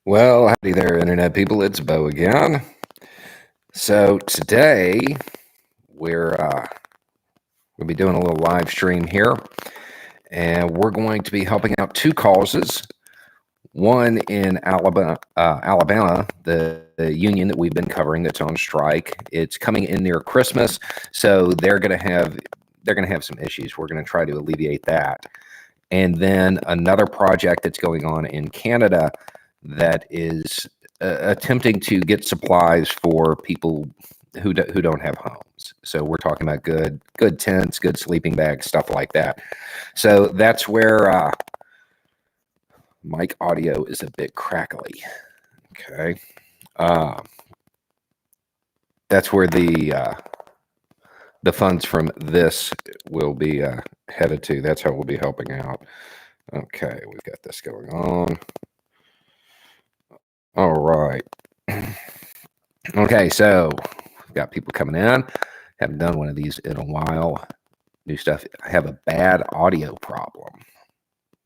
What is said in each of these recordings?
Well, howdy there, Internet people. It's Bo again. So today we're going to be doing a little live stream here, and we're going to be helping out two causes. One in Alabama, the union that we've been covering that's on strike. It's coming in near Christmas, so they're going to have some issues. We're going to try to alleviate that. And then another project that's going on in Canada that is attempting to get supplies for people who don't have homes. So we're talking about good tents, good sleeping bags, stuff like that. So that's where mic audio is a bit crackly. Okay, that's where the funds from this will be headed to. That's how we'll be helping out. Okay, we've got this going on. All right. Okay, so we've got people coming in. Haven't done one of these in a while. New stuff. I have a bad audio problem.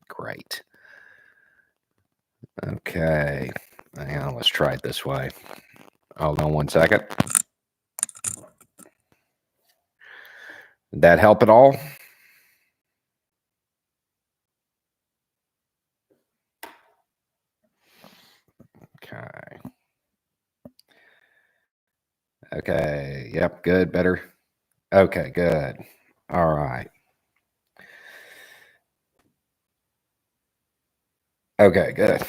Great. Okay. Hang on, let's try it this way. Hold on one second. Did that help at all? Okay. Okay. Yep. Good. Better. Okay. Good. All right. Okay. Good.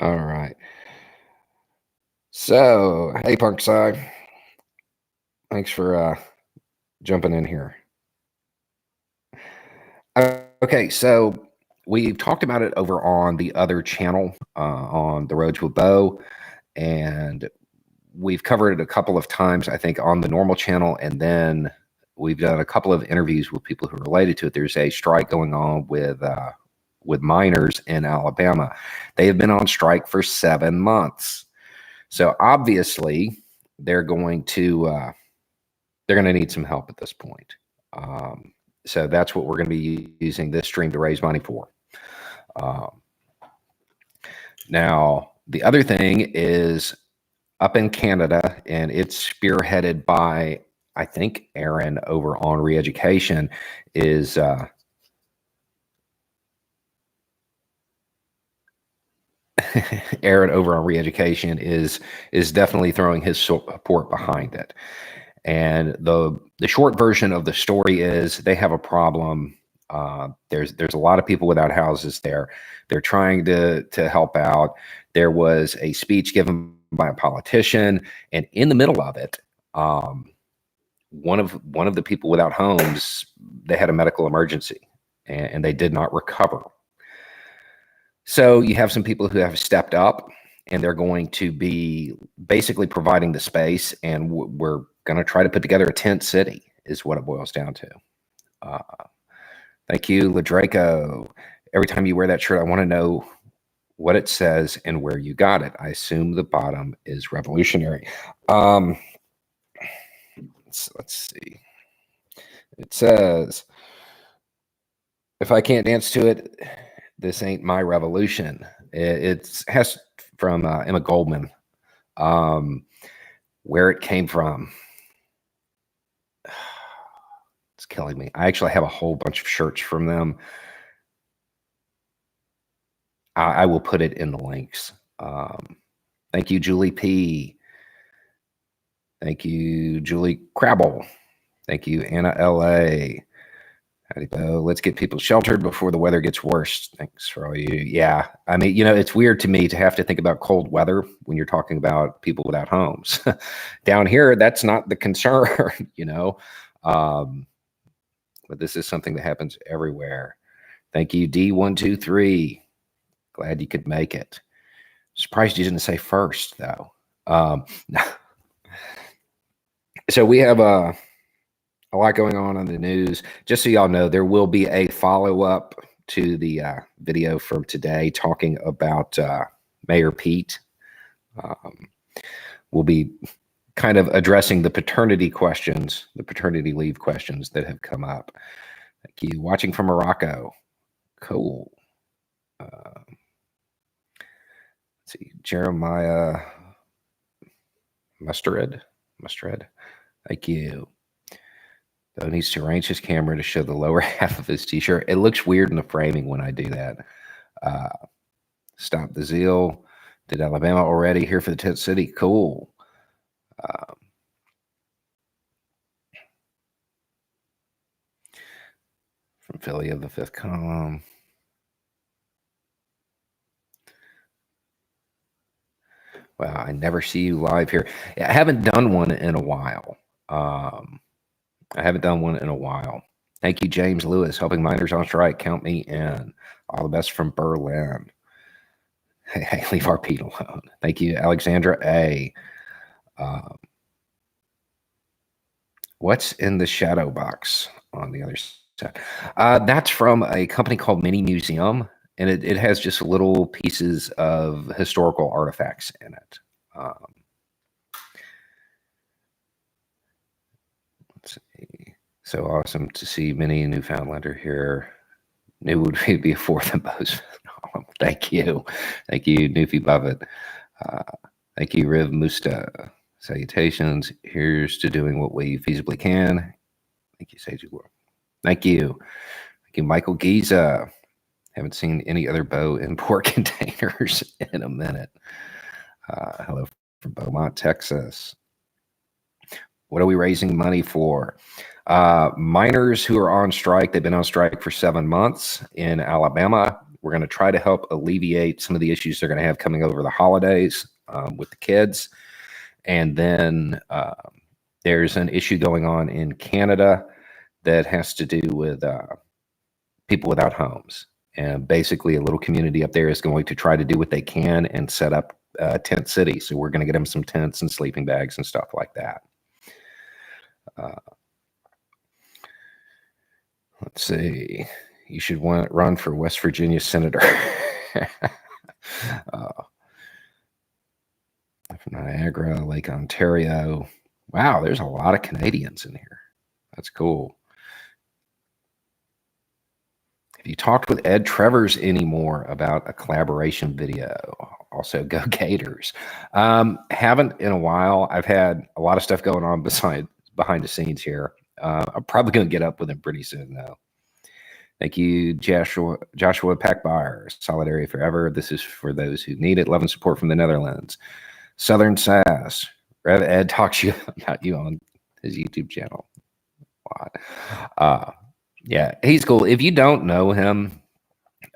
All right. So, hey, Parkside. Thanks for jumping in here. Okay. So, we've talked about it over on the other channel on The Roads with Bo, and we've covered it a couple of times, I think, on the normal channel, and then we've done a couple of interviews with people who are related to it. There's a strike going on with miners in Alabama. They have been on strike for 7 months, so obviously they're going to need some help at this point. So that's what we're going to be using this stream to raise money for. Now, the other thing is up in Canada, and it's spearheaded by, I think, Aaron over on Reeducation, is Aaron over on Reeducation is definitely throwing his support behind it. And the short version of the story is they have a problem. There's a lot of people without houses there. They're trying to help out. There was a speech given by a politician, and in the middle of it, one of the people without homes, they had a medical emergency, and they did not recover. So you have some people who have stepped up, and they're going to be basically providing the space, and we're going to try to put together a tent city is what it boils down to. Thank you, Ladraco. Every time you wear that shirt, I want to know what it says and where you got it. I assume the bottom is revolutionary. Let's see. It says, if I can't dance to it, this ain't my revolution. It has from Emma Goldman. Where it came from. It's killing me. I actually have a whole bunch of shirts from them. I will put it in the links. Thank you, Julie P. Thank you, Julie Crabble. Thank you, Anna L.A. Howdy, Bo. Let's get people sheltered before the weather gets worse. Thanks for all you. Yeah, I mean, it's weird to me to have to think about cold weather when you're talking about people without homes. Down here, that's not the concern, but this is something that happens everywhere. Thank you, D123. Glad you could make it. Surprised you didn't say first, though. So we have a lot going on the news. Just so y'all know, there will be a follow-up to the video from today talking about Mayor Pete. We'll be kind of addressing the paternity questions, the paternity leave questions that have come up. Thank you. Watching from Morocco. Cool. Let's see, Jeremiah Mustard. Thank you. Though needs to arrange his camera to show the lower half of his t-shirt. It looks weird in the framing when I do that. Stop the Zeal. Did Alabama already? Here for the tent city. Cool. From Philly of the fifth column. Wow, I never see you live here. I haven't done one in a while. Thank you, James Lewis, helping miners on strike. Count me in. All the best from Berlin. Hey, leave our Pete alone. Thank you, Alexandra A. What's in the shadow box on the other side? That's from a company called Mini Museum, and it has just little pieces of historical artifacts in it. Let's see. So awesome to see Mini Newfoundlander here. Knew would be a fourth in both. Thank you, Newfie Buffett. Thank you, Riv Musta. Salutations. Here's to doing what we feasibly can. Thank you, Sage World. Thank you, Michael Giza. Haven't seen any other bow import containers in a minute. Hello from Beaumont, Texas. What are we raising money for? Miners who are on strike. They've been on strike for 7 months in Alabama. We're going to try to help alleviate some of the issues they're going to have coming over the holidays with the kids. And then there's an issue going on in Canada that has to do with people without homes. And basically a little community up there is going to try to do what they can and set up a tent city. So we're going to get them some tents and sleeping bags and stuff like that. Let's see. You should run for West Virginia senator. From Niagara, Lake Ontario. Wow, there's a lot of Canadians in here. That's cool. Have you talked with Ed Travers anymore about a collaboration video? Also, go Gators. Haven't in a while. I've had a lot of stuff going on behind the scenes here. I'm probably going to get up with him pretty soon, though. Thank you, Joshua Packbuyer. Solidarity forever. This is for those who need it. Love and support from the Netherlands. Southern Sass. Rev Ed talks about you on his YouTube channel. Yeah, he's cool. If you don't know him,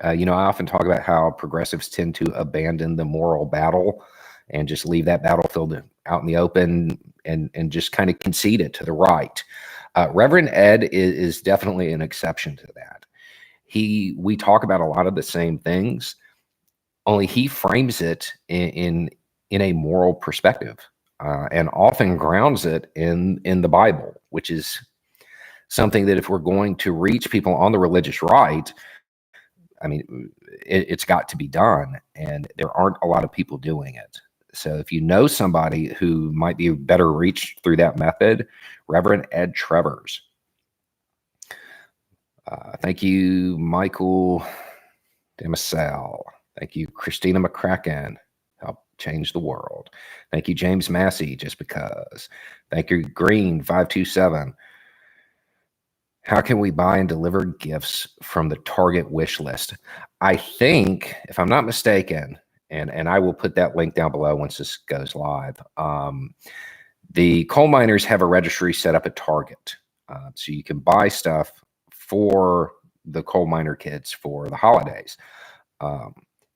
I often talk about how progressives tend to abandon the moral battle and just leave that battlefield out in the open and just kind of concede it to the right. Reverend Ed is definitely an exception to that. We talk about a lot of the same things, only he frames it in a moral perspective, and often grounds it in the Bible, which is something that if we're going to reach people on the religious right, I mean, it's got to be done, and there aren't a lot of people doing it. So if you know somebody who might be better reached through that method, Reverend Ed Travers. Thank you, Michael Demisel. Thank you, Christina McCracken. Help change the world. Thank you, James Massey, just because. Thank you, Green 527. How can we buy and deliver gifts from the Target wish list? I think, if I'm not mistaken, and I will put that link down below once this goes live, the coal miners have a registry set up at Target. So you can buy stuff for the coal miner kids for the holidays.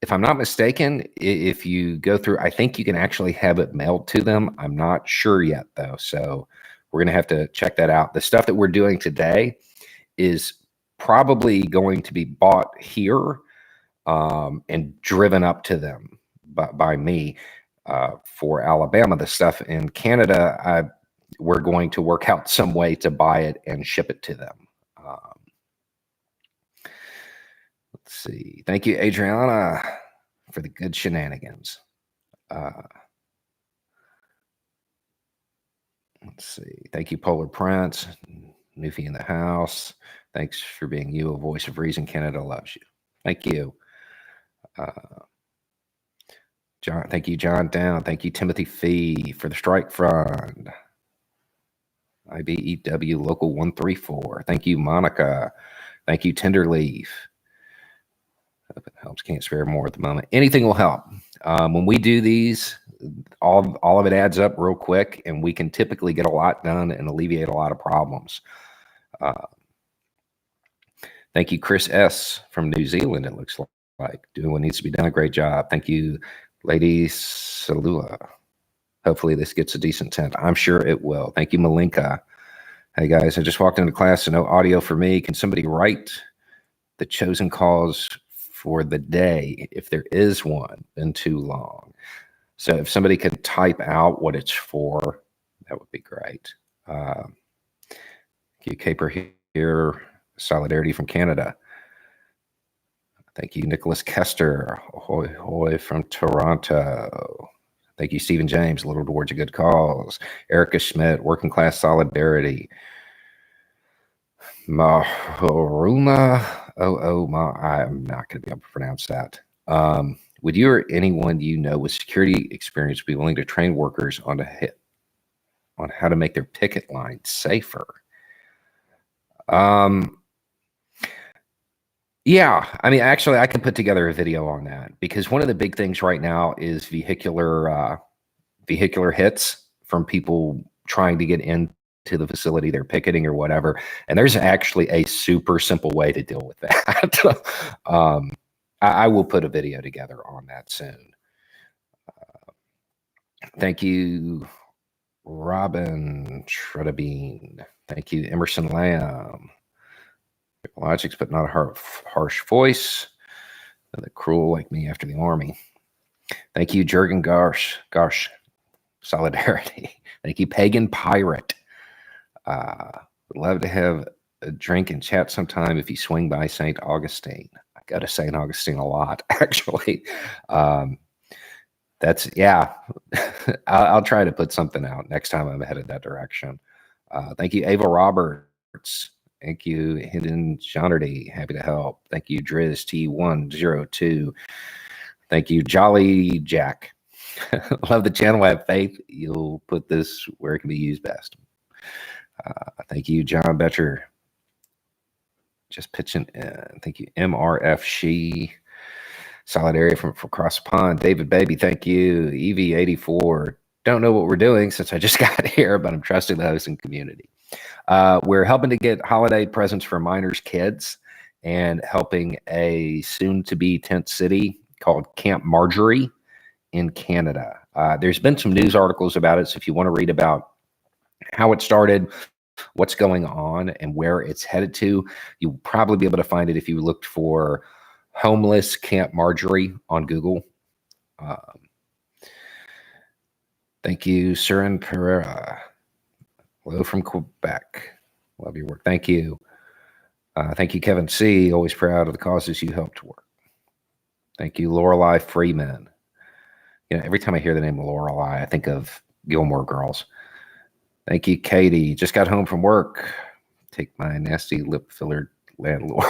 If I'm not mistaken, if you go through, I think you can actually have it mailed to them. I'm not sure yet, though. So we're going to have to check that out. The stuff that we're doing today is probably going to be bought here and driven up to them by me for Alabama. The stuff in Canada, we're going to work out some way to buy it and ship it to them. Let's see. Thank you, Adriana, for the good shenanigans. Let's see. Thank you, Polar Prince, Newfie in the house. Thanks for being you, a voice of reason. Canada loves you. Thank you. John, thank you, John Down. Thank you, Timothy Fee, for the Strike Fund. IBEW Local 134. Thank you, Monica. Thank you, Tenderleaf. Hope it helps. Can't spare more at the moment. Anything will help. When we do these, all of it adds up real quick, and we can typically get a lot done and alleviate a lot of problems. Thank you, Chris S. from New Zealand, it looks like. Doing what needs to be done. Great job. Thank you, Lady Salua. Hopefully this gets a decent tent. I'm sure it will. Thank you, Malinka. Hey, guys, I just walked into class, so no audio for me. Can somebody write the chosen cause for the day, if there is one, been too long? So if somebody could type out what it's for, that would be great. Thank you, Caper here. Solidarity from Canada. Thank you, Nicholas Kester. Ahoy, hoy from Toronto. Thank you, Stephen James. Little towards a good cause. Erica Schmidt, Working Class Solidarity. Maharuma. I'm not going to be able to pronounce that. Would you or anyone you know with security experience be willing to train workers on how to make their picket line safer? Yeah, I mean, actually, I can put together a video on that, because one of the big things right now is vehicular hits from people trying to get into the facility they're picketing or whatever. And there's actually a super simple way to deal with that. I will put a video together on that soon. Thank you, Robin Shredabine. Thank you, Emerson Lamb. Logics, but not a harsh voice. The cruel like me after the army. Thank you, Jurgen Garsh. Solidarity. Thank you, Pagan Pirate. Would love to have a drink and chat sometime if you swing by St. Augustine. I go to St. Augustine a lot, actually. Yeah. I'll try to put something out next time I'm headed that direction. Thank you, Ava Roberts. Thank you, Hidden Johnnerty. Happy to help. Thank you, Driz T102. Thank you, Jolly Jack. Love the channel. I have faith you'll put this where it can be used best. Thank you, John Betcher. Just pitching in. Thank you, MRF She. Solidarity from across the pond. David Baby, thank you. EV84. Don't know what we're doing since I just got here, but I'm trusting the hosting community. We're helping to get holiday presents for minors' kids and helping a soon-to-be tent city called Camp Marjorie in Canada. There's been some news articles about it, so if you want to read about how it started, what's going on, and where it's headed to, you'll probably be able to find it if you looked for homeless Camp Marjorie on Google. Thank you, Surin Pereira. Hello from Quebec. Love your work. Thank you. Thank you, Kevin C. Always proud of the causes you helped work. Thank you, Lorelei Freeman. You know, every time I hear the name Lorelei, I think of Gilmore Girls. Thank you, Katie. Just got home from work. Take my nasty lip filler landlord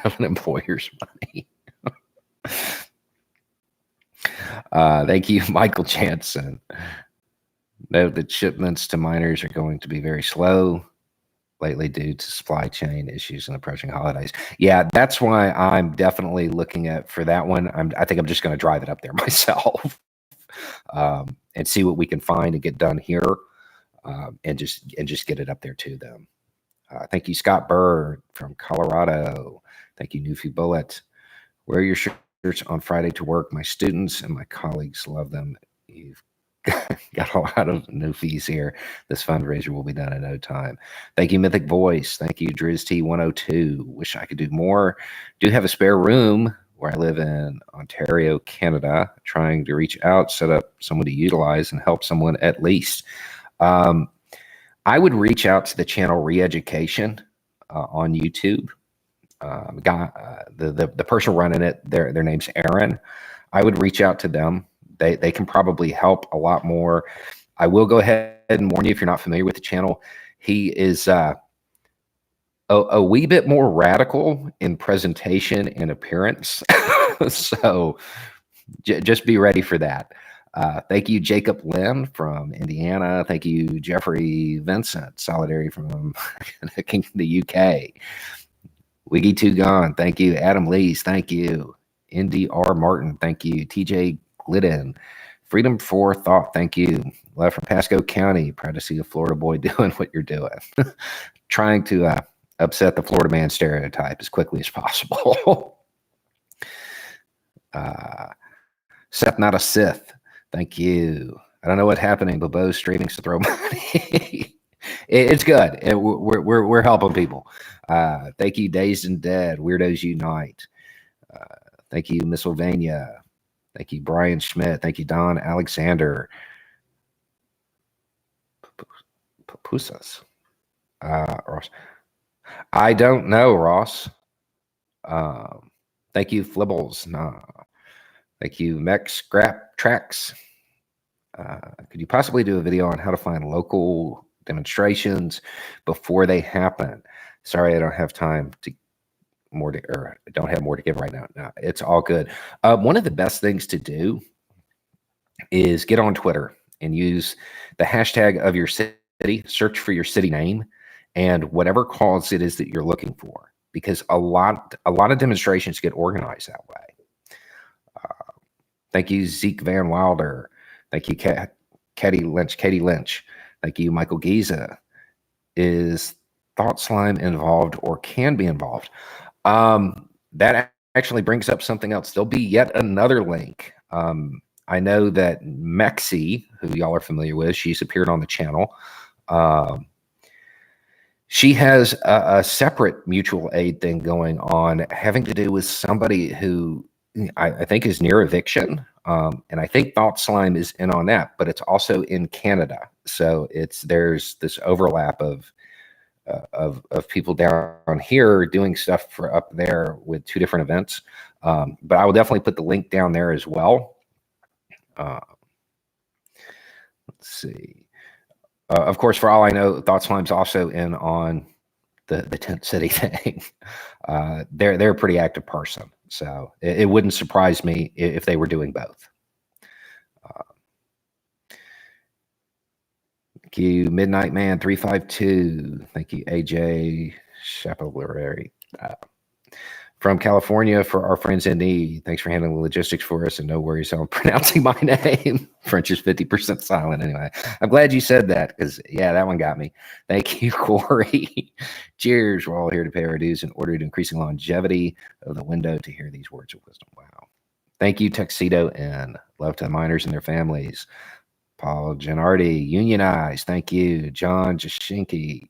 of an employer's money. Thank you, Michael Jansen. Note that shipments to miners are going to be very slow lately due to supply chain issues and approaching holidays. Yeah, that's why I'm definitely looking at for that one. I think I'm just going to drive it up there myself and see what we can find and get done here, and just get it up there to them. Thank you, Scott Bird from Colorado. Thank you, Newfie Bullet. Wear your shirts on Friday to work. My students and my colleagues love them. You've got a lot of Newfies here. This fundraiser will be done in no time. Thank you, Mythic Voice. Thank you, Driz T102. Wish I could do more. Do have a spare room where I live in Ontario, Canada. Trying to reach out, set up someone to utilize, and help someone at least. I would reach out to the channel Reeducation on YouTube. The person running it, their name's Aaron. I would reach out to them. They can probably help a lot more. I will go ahead and warn you, if you're not familiar with the channel, he is a wee bit more radical in presentation and appearance. So Just be ready for that. Thank you, Jacob Lynn from Indiana. Thank you, Jeffrey Vincent, Solidarity from the UK. Wiggy Two Gone, thank you. Adam Lees, thank you. Indy R. Martin, thank you. TJ Glidden, Freedom for Thought, thank you. Love from Pasco County, proud to see a Florida boy doing what you're doing. Trying to upset the Florida man stereotype as quickly as possible. Seth, not a Sith, thank you. I don't know what's happening, but Bo's streaming, so throw money. It's good. We're helping people. Thank you, Dazed and Dead, Weirdos Unite. Thank you, Missylvania. Thank you, Brian Schmidt. Thank you, Don Alexander. Papusas. Ross. I don't know, Ross. Thank you, Flibbles. Nah. Thank you, Mech Scrap Tracks. Could you possibly do a video on how to find local demonstrations before they happen? Sorry, I don't have time to or don't have more to give right now. No, it's all good. One of the best things to do is get on Twitter and use the hashtag of your city, search for your city name and whatever cause it is that you're looking for, because a lot of demonstrations get organized that way. Thank you, Zeke Van Wilder. Thank you, Katie Lynch. Thank you, Michael Giza. Is Thought Slime involved or can be involved? That actually brings up something else. There'll be yet another link. I know that Mexi, who y'all are familiar with, she's appeared on the channel. She has a separate mutual aid thing going on having to do with somebody who I think is near eviction. And I think Thought Slime is in on that, but it's also in Canada. So there's this overlap of people down here doing stuff for up there with two different events. But I will definitely put the link down there as well. Let's see. Of course, for all I know, Thought Slime's also in on the tent city thing. They're a pretty active person, so it wouldn't surprise me if they were doing both. Thank you, Midnight Man 352. Thank you, AJ Chapellery. From California for our friends in need. Thanks for handling the logistics for us, and no worries on pronouncing my name. French is 50% silent anyway. I'm glad you said that because, yeah, that one got me. Thank you, Corey. Cheers. We're all here to pay our dues in order to increasing longevity of the window to hear these words of wisdom. Wow. Thank you, Tuxedo and love to the miners and their families. Paul Gennardi, Unionize. Thank you. John Jashinsky.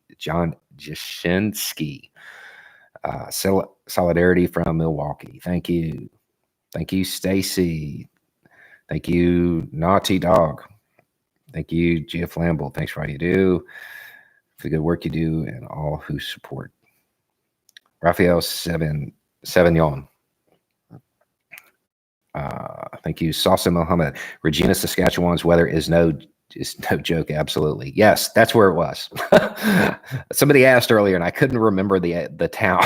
Solidarity from Milwaukee. Thank you. Thank you, Stacy. Thank you, Naughty Dog. Thank you, Gia Flamble. Thanks for all you do, for the good work you do, and all who support. Raphael Savignon. Thank you, Salsa Mohammed. Regina, Saskatchewan's weather is no joke. Absolutely. Yes, that's where it was. Somebody asked earlier, and I couldn't remember the town.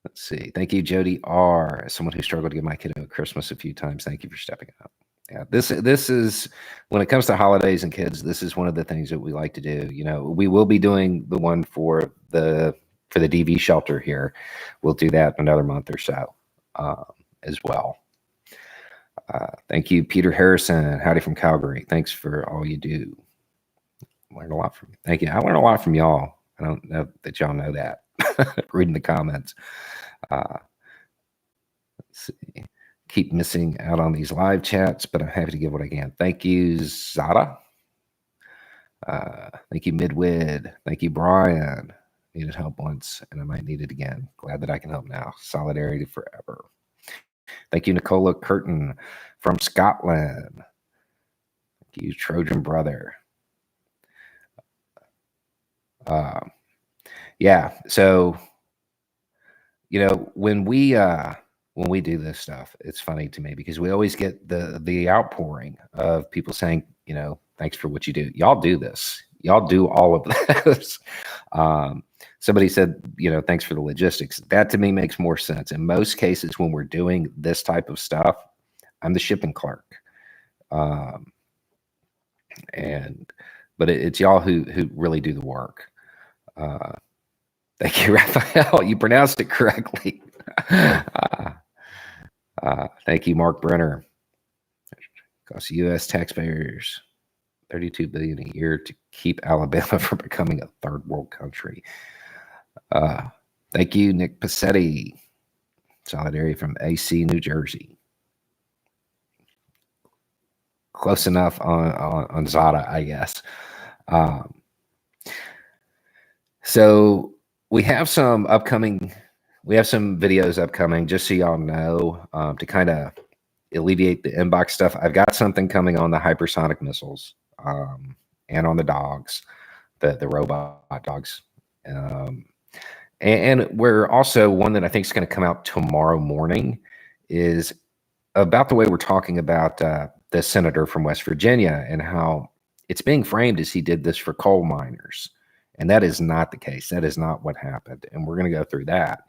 Let's see. Thank you, Jody R. As someone who struggled to give my kiddo a Christmas a few times, thank you for stepping up. Yeah, this is when it comes to holidays and kids, this is one of the things that we like to do. You know, we will be doing the one for the DV shelter here. We'll do that in another month or so as well. Thank you, Peter Harrison. Howdy from Calgary. Thanks for all you do. Learned a lot from you. Thank you. I learned a lot from y'all. I don't know that y'all know that. Reading the comments. Let's see. Keep missing out on these live chats, but I'm happy to give what I can. Thank you, Zada. Thank you, Midwid. Thank you, Brian. Needed help once, and I might need it again. Glad that I can help now. Solidarity forever. Thank you, Nicola Curtin from Scotland. Thank you, Trojan Brother. Yeah, so, you know, when we do this stuff, it's funny to me because we always get the outpouring of people saying, you know, thanks for what you do. Y'all do this. Y'all do all of this. Somebody said, thanks for the logistics. That to me makes more sense. In most cases, when we're doing this type of stuff, I'm the shipping clerk. Um, but it's y'all who really do the work. Uh, thank you, Raphael. You pronounced it correctly. Thank you, Mark Brenner. Costs U.S. taxpayers $32 billion a year to keep Alabama from becoming a third world country. Thank you, Nick Passetti. Solidarity from AC, New Jersey. Close enough on Zada, I guess. So we have some videos upcoming, just so y'all know, to kind of alleviate the inbox stuff. I've got something coming on the hypersonic missiles, and on the dogs, the robot dogs. And we're also, one that I think is going to come out tomorrow morning is about the way we're talking about the senator from West Virginia and how it's being framed as he did this for coal miners. And that is not the case. That is not what happened. And we're going to go through that.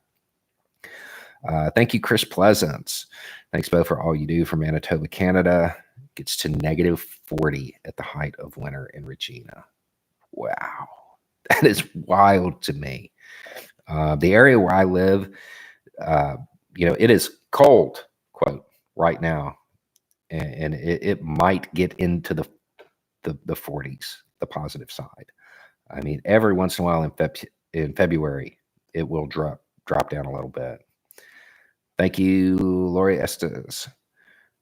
Thank you, Chris Pleasance. Thanks, Bo, for all you do for Manitoba, Canada. Gets to -40 at the height of winter in Regina. Wow. That is wild to me. The area where I live, it is cold, quote, right now. And it might get into the 40s, the positive side. I mean, every once in a while in February, it will drop down a little bit. Thank you, Lori Estes.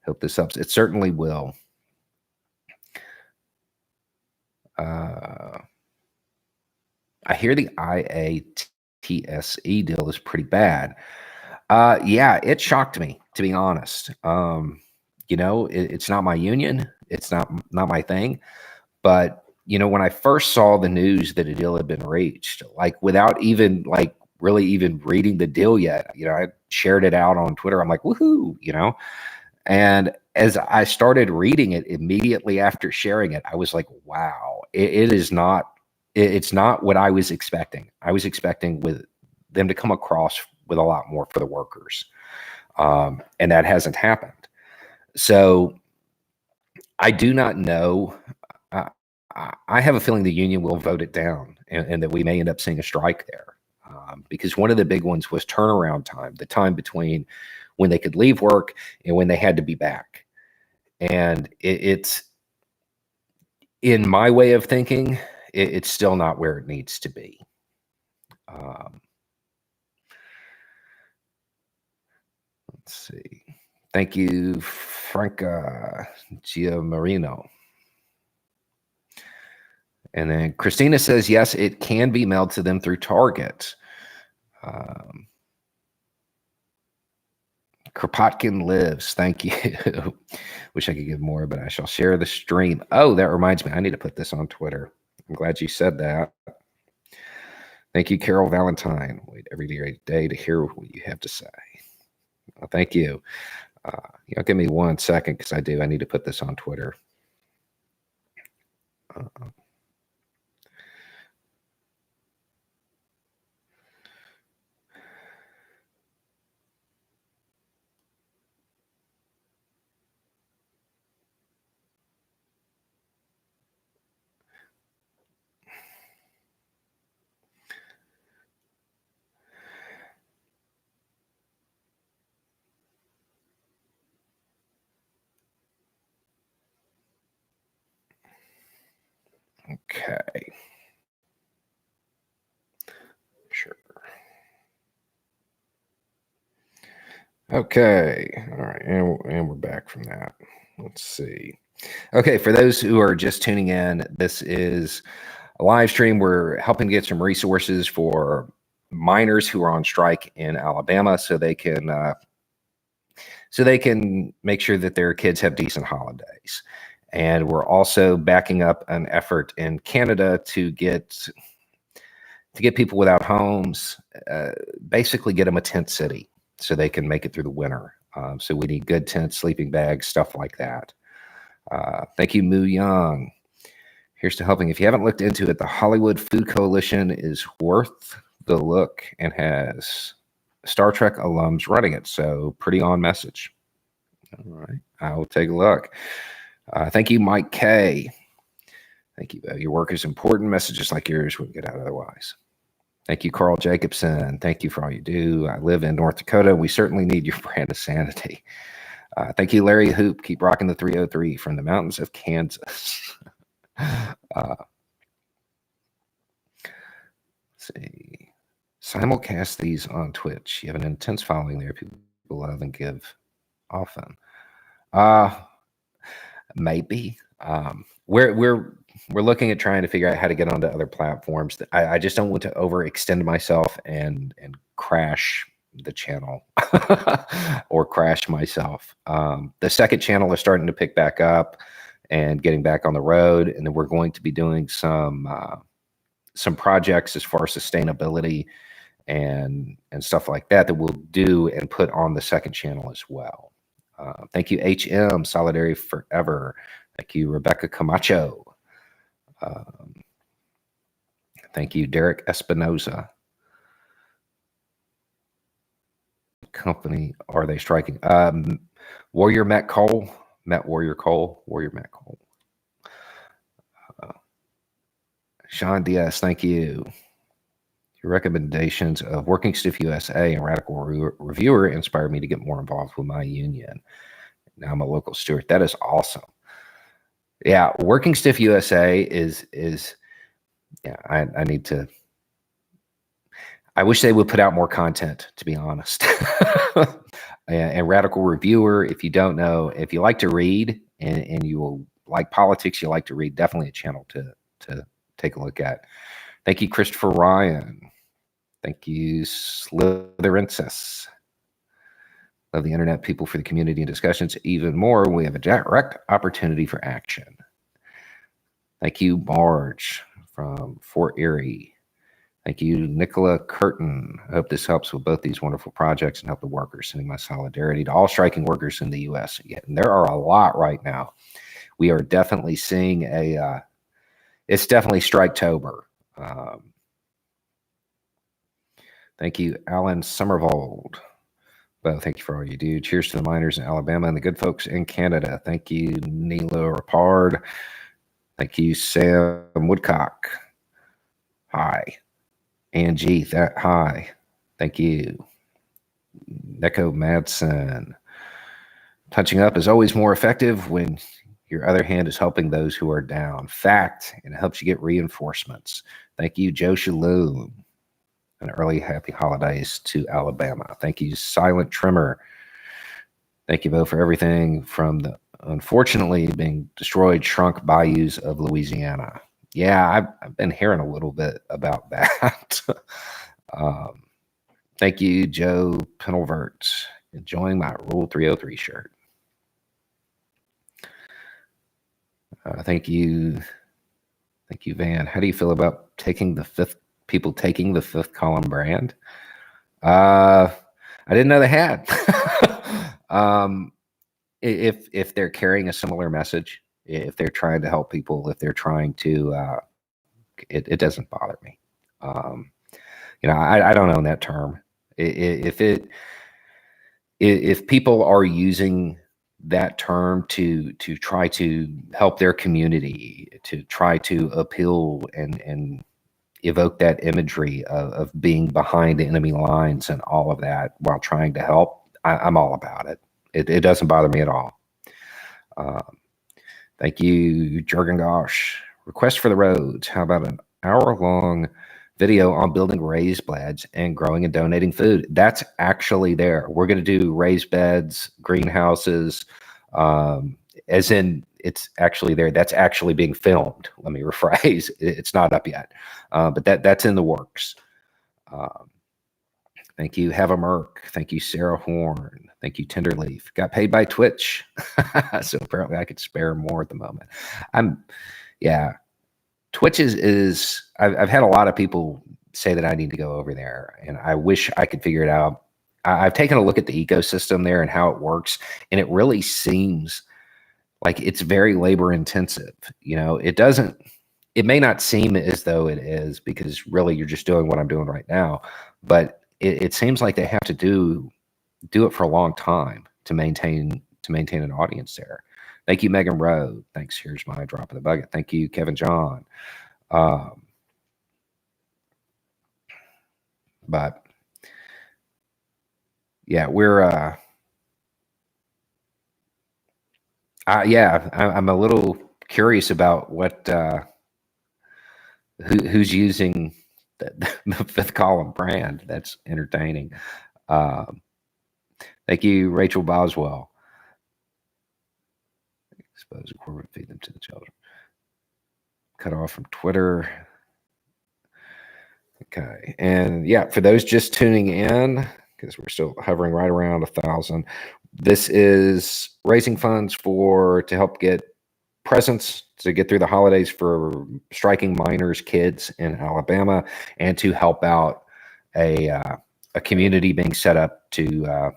Hope this helps. It certainly will. I hear the IATSE deal is pretty bad. Yeah, it shocked me, to be honest. It's not my union. It's not my thing. But, when I first saw the news that a deal had been reached, like without even really even reading the deal yet, I shared it out on Twitter. I'm like, woohoo, And as I started reading it immediately after sharing it, I was like, wow, it's not what I was expecting. I was expecting with them to come across with a lot more for the workers. And that hasn't happened. So I do not know. I have a feeling the union will vote it down and that we may end up seeing a strike there. Because one of the big ones was turnaround time, the time between when they could leave work and when they had to be back. And it's, in my way of thinking, it's still not where it needs to be. Let's see. Thank you, Franca Giamarino. And then Christina says, yes, it can be mailed to them through Target. Kropotkin lives. Thank you. Wish I could give more, but I shall share the stream. Oh, that reminds me. I need to put this on Twitter. I'm glad you said that. Thank you, Carol Valentine. Wait every day to hear what you have to say. Well, thank you. Give me 1 second because I need to put this on Twitter. Okay. Sure. Okay. All right. And we're back from that. Let's see. Okay. For those who are just tuning in, this is a live stream. We're helping get some resources for miners who are on strike in Alabama so they can make sure that their kids have decent holidays. And we're also backing up an effort in Canada to get people without homes, basically get them a tent city so they can make it through the winter. So we need good tents, sleeping bags, stuff like that. Thank you, Moo Young. Here's to helping. If you haven't looked into it, the Hollywood Food Coalition is worth the look and has Star Trek alums running it. So pretty on message. All right, I will take a look. Thank you, Mike K. Thank you. Your work is important. Messages like yours wouldn't get out otherwise. Thank you, Carl Jacobson. Thank you for all you do. I live in North Dakota. We certainly need your brand of sanity. Thank you, Larry Hoop. Keep rocking the 303 from the mountains of Kansas. Let's see. Simulcast these on Twitch. You have an intense following there. People love and give often. Maybe. We're looking at trying to figure out how to get onto other platforms. I just don't want to overextend myself and crash the channel or crash myself. The second channel is starting to pick back up and getting back on the road, and then we're going to be doing some projects as far as sustainability and stuff like that we'll do and put on the second channel as well. Thank you, HM, Solidarity Forever. Thank you, Rebecca Camacho. Thank you, Derek Espinoza. Company are they striking? Warrior Matt Cole. Warrior Matt Cole. Sean Diaz, thank you. Your recommendations of Working Stiff USA and Radical Reviewer inspired me to get more involved with my union. Now I'm a local steward. That is awesome. Yeah, Working Stiff USA is yeah, I need to. I wish they would put out more content, to be honest. And Radical Reviewer, if you don't know, if you like to read and you will like politics, you like to read, definitely a channel to take a look at. Thank you, Christopher Ryan. Thank you, Slitherensis. Love the internet, people for the community and discussions. Even more, we have a direct opportunity for action. Thank you, Marge from Fort Erie. Thank you, Nicola Curtin. I hope this helps with both these wonderful projects and help the workers. Sending my solidarity to all striking workers in the U.S. And there are a lot right now. We are definitely seeing it's definitely Striketober. Thank you, Alan Summervold. Well, thank you for all you do. Cheers to the miners in Alabama and the good folks in Canada. Thank you, Nilo Rapard. Thank you, Sam Woodcock. Hi. Angie, hi. Thank you. Neko Madsen. Touching up is always more effective when your other hand is helping those who are down. Fact, and it helps you get reinforcements. Thank you, Joe Shalom. And early happy holidays to Alabama. Thank you, Silent Trimmer. Thank you, Bo, for everything from the unfortunately being destroyed, shrunk bayous of Louisiana. Yeah, I've been hearing a little bit about that. Thank you, Joe Penelvert. Enjoying my Rule 303 shirt. Thank you, Van. How do you feel about people taking the fifth column brand? I didn't know they had. If they're carrying a similar message, if they're trying to help people, if they're trying to, it doesn't bother me. I don't own that term. If people are using that term to try to help their community, to try to appeal and evoke that imagery of being behind enemy lines and all of that while trying to help, I'm all about it. It doesn't bother me at all. Thank you, Jurgen Gosh. Request for the roads. How about an hour-long video on building raised beds and growing and donating food? That's actually there. We're going to do raised beds, greenhouses, as in it's actually there. That's actually being filmed. Let me rephrase. It's not up yet, but that's in the works. Thank you, Have a Merc. Thank you, Sarah Horn. Thank you, Tenderleaf. Got paid by Twitch, so apparently I could spare more at the moment. Twitch is I've had a lot of people say that I need to go over there, and I wish I could figure it out. I've taken a look at the ecosystem there and how it works, and it really seems like it's very labor intensive. It it may not seem as though it is, because really you're just doing what I'm doing right now, but it seems like they have to do it for a long time to maintain an audience there. Thank you, Megan Rowe. Thanks. Here's my drop of the bucket. Thank you, Kevin John. But yeah, we're I'm a little curious about what who's using the fifth column brand. That's entertaining. Thank you, Rachel Boswell. Expose the corporate, feed them to the children. Cut off from Twitter. Okay, and yeah, for those just tuning in, because we're still hovering right around 1,000, this is raising funds to help get presents to get through the holidays for striking minors, kids in Alabama, and to help out a community being set up to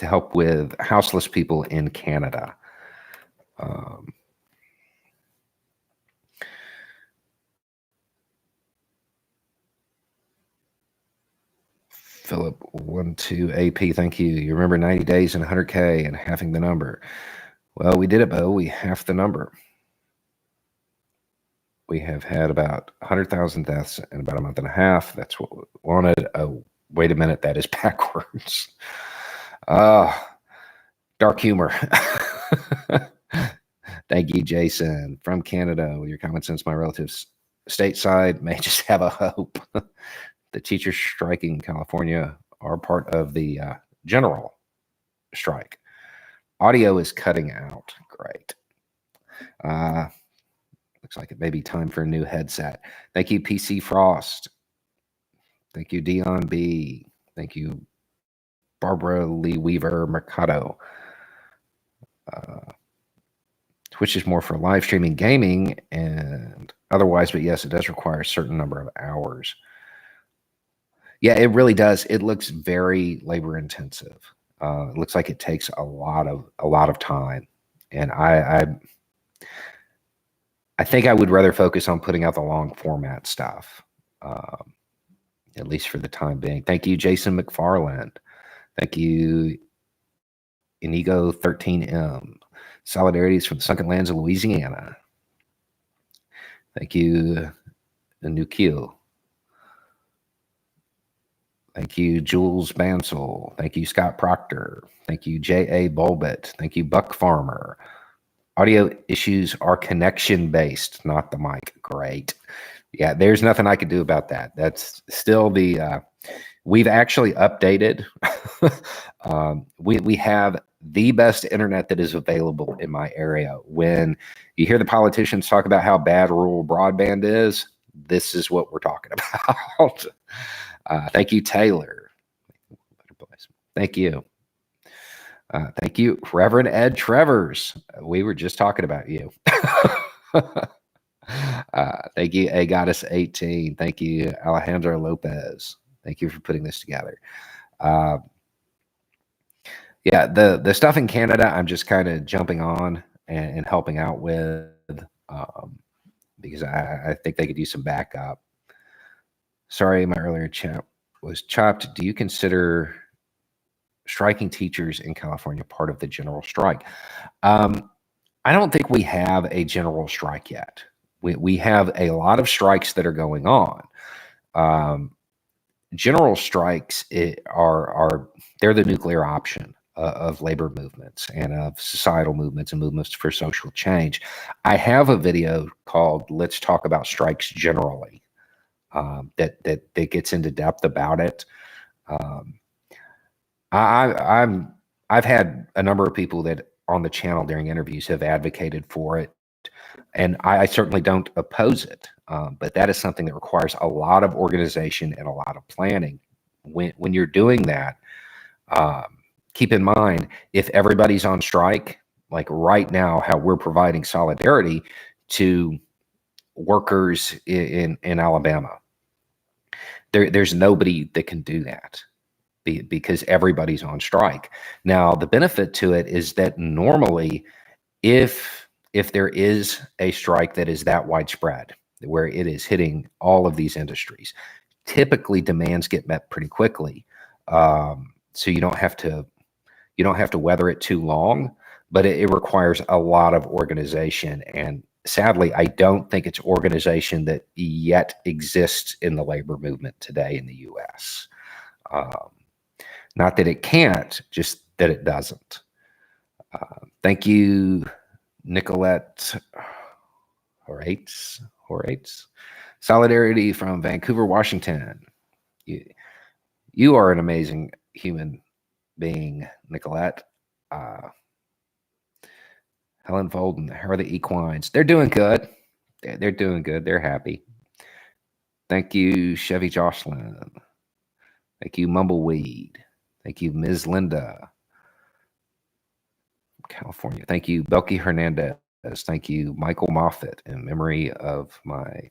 help with houseless people in Canada. Philip 12 AP, thank you. You remember 90 days and 100K and halving the number. Well, we did it, Bo. We halved the number. We have had about 100,000 deaths in about a month and a half. That's what we wanted. Oh, wait a minute. That is backwards. Dark humor. Thank you, Jason, from Canada. With your comments, since my relatives stateside may just have a hope. The teachers striking in California are part of the general strike. Audio is cutting out. Great. Looks like it may be time for a new headset. Thank you, PC Frost. Thank you, Dion B. Thank you, Barbara Lee Weaver Mercado. Twitch is more for live streaming gaming and otherwise, but yes, it does require a certain number of hours. Yeah, it really does. It looks very labor intensive. It looks like it takes a lot of time, and I think I would rather focus on putting out the long format stuff, at least for the time being. Thank you, Jason McFarland. Thank you, Inigo 13M. Solidarities from the sunken lands of Louisiana. Thank you, Nukil. Thank you, Jules Bansel. Thank you, Scott Proctor. Thank you, J.A. Bulbett. Thank you, Buck Farmer. Audio issues are connection-based, not the mic. Great. Yeah, there's nothing I could do about that. That's still the we've actually updated. We have the best internet that is available in my area. When you hear the politicians talk about how bad rural broadband is, this is what we're talking about. Thank you, Taylor. Thank you. Thank you, Reverend Ed Trevors. We were just talking about you. Thank you, A Goddess 18. Thank you, Alejandro Lopez. Thank you for putting this together. Yeah, the stuff in Canada, I'm just kind of jumping on and helping out with because I think they could use some backup. Sorry, my earlier chat was chopped. Do you consider striking teachers in California part of the general strike? I don't think we have a general strike yet. We have a lot of strikes that are going on. General strikes are they're the nuclear option of labor movements and of societal movements and movements for social change. I have a video called "Let's Talk About Strikes Generally" that gets into depth about it. I've had a number of people that on the channel during interviews have advocated for it, and I certainly don't oppose it. But that is something that requires a lot of organization and a lot of planning. When you're doing that, keep in mind, if everybody's on strike, like right now, how we're providing solidarity to workers in Alabama, there's nobody that can do that because everybody's on strike. Now, the benefit to it is that normally if if there is a strike that is that widespread, where it is hitting all of these industries, typically demands get met pretty quickly. So you don't have to weather it too long, but it requires a lot of organization. And sadly, I don't think it's organization that yet exists in the labor movement today in the U.S. Um, Not that it can't, just that it doesn't. Thank you, Nicolette Horates. Solidarity from Vancouver, Washington. You, you are an amazing human being, Nicolette. Uh, Helen Folden, how are the equines? They're doing good. They're doing good. They're happy. Thank you, Chevy Jocelyn. Thank you, Mumbleweed. Thank you, Ms. Linda, California. Thank you, Belky Hernandez. Thank you, Michael Moffat, in memory of my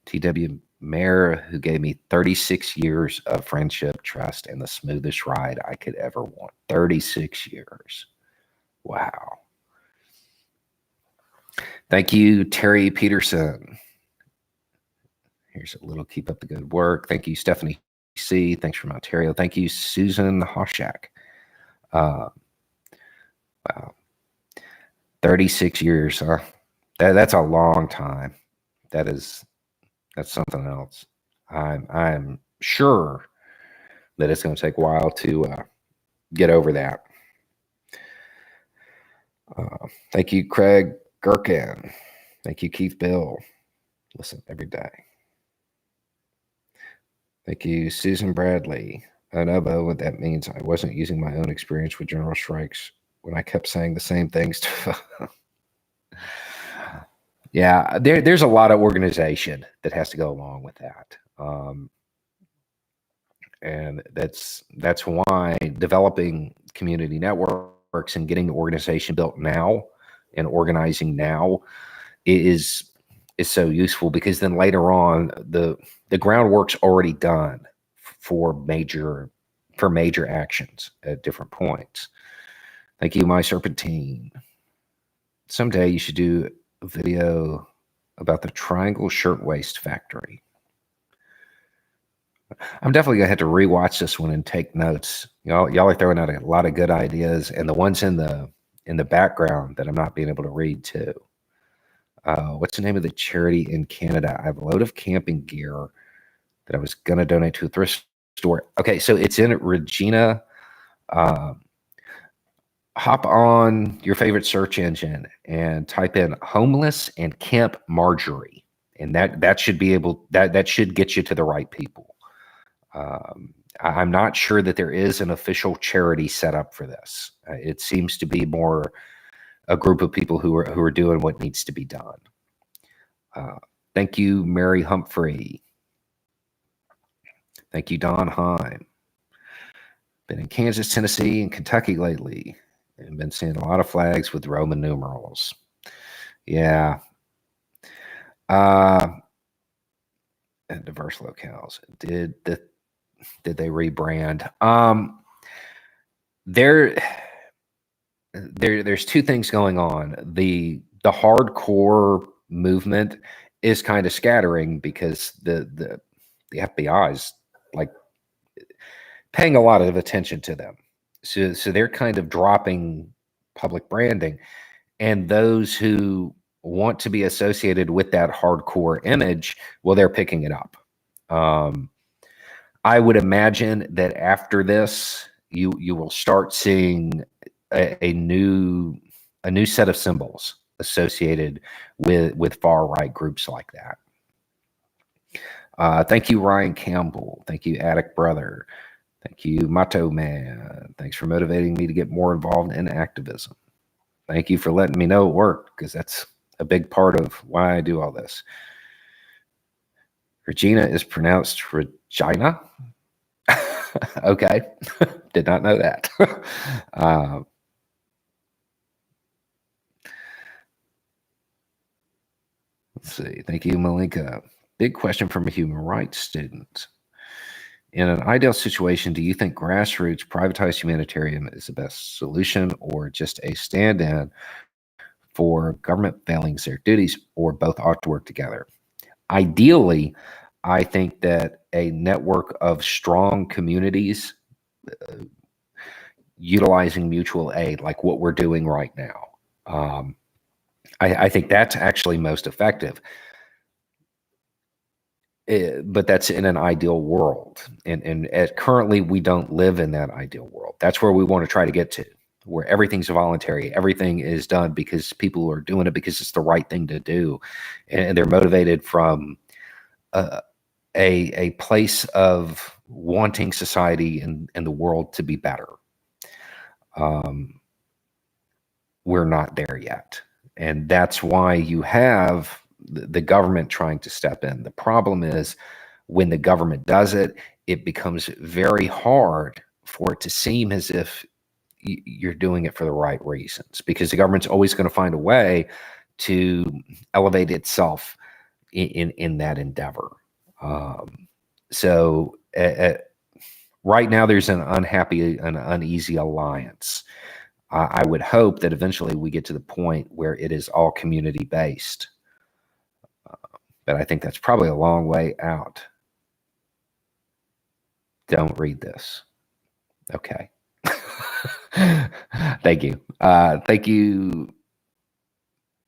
TW Mayor, who gave me 36 years of friendship, trust, and the smoothest ride I could ever want. 36 years. Wow. Thank you, Terry Peterson. Here's a little keep up the good work. Thank you, Stephanie C. Thanks from Ontario. Thank you, Susan Hoshak. Wow. 36 years, huh? That's a long time. That's something else. I'm sure that it's going to take a while to get over that. Thank you, Craig Gherkin. Thank you, Keith Bill. Listen every day. Thank you, Susan Bradley. I know, Bo, what that means. I wasn't using my own experience with general strikes when I kept saying the same things. Yeah, there's a lot of organization that has to go along with that. And that's why developing community networks and getting the organization built now and organizing now is so useful, because then later on the groundwork's already done for major actions at different points. Thank you, My Serpentine. Someday you should do a video about the Triangle Shirtwaist Factory. I'm definitely gonna have to rewatch this one and take notes. Y'all are throwing out a lot of good ideas, and the ones in the background that I'm not being able to read too. What's the name of the charity in Canada? I have a load of camping gear that I was gonna donate to a thrift store. Okay, so it's in Regina. Hop on your favorite search engine and type in homeless and Camp Marjorie, and that should be able that should get you to the right people. I'm not sure that there is an official charity set up for this. It seems to be more a group of people who are doing what needs to be done. Thank you, Mary Humphrey. Thank you, Don Hine. Been in Kansas, Tennessee, and Kentucky lately, and been seeing a lot of flags with Roman numerals. Yeah. And diverse locales. Did they rebrand? There's two things going on. The hardcore movement is kind of scattering because the FBI is like paying a lot of attention to them. So they're kind of dropping public branding, and those who want to be associated with that hardcore image, well, they're picking it up. I would imagine that after this, you will start seeing a new set of symbols associated with far right groups like that. Thank you, Ryan Campbell. Thank you, Attic Brother. Thank you, Mato Man. Thanks for motivating me to get more involved in activism. Thank you for letting me know it worked, because that's a big part of why I do all this. Regina is pronounced Regina. Okay. Did not know that. Let's see. Thank you, Malika. Big question from a human rights student. In an ideal situation, do you think grassroots privatized humanitarian is the best solution, or just a stand-in for government failings their duties, or both ought to work together. Ideally, I think that a network of strong communities utilizing mutual aid, like what we're doing right now, I think that's actually most effective. But that's in an ideal world, and currently we don't live in that ideal world. That's where we want to try to get to, where everything's voluntary, everything is done because people are doing it because it's the right thing to do, and they're motivated from a place of wanting society and the world to be better. We're not there yet, and that's why you have the government trying to step in. The problem is, when the government does it, it becomes very hard for it to seem as if you're doing it for the right reasons, because the government's always going to find a way to elevate itself in that endeavor. So right now, there's an unhappy, an uneasy alliance. I would hope that eventually we get to the point where it is all community based. But I think that's probably a long way out. Don't read this. Okay. Thank you. Thank you,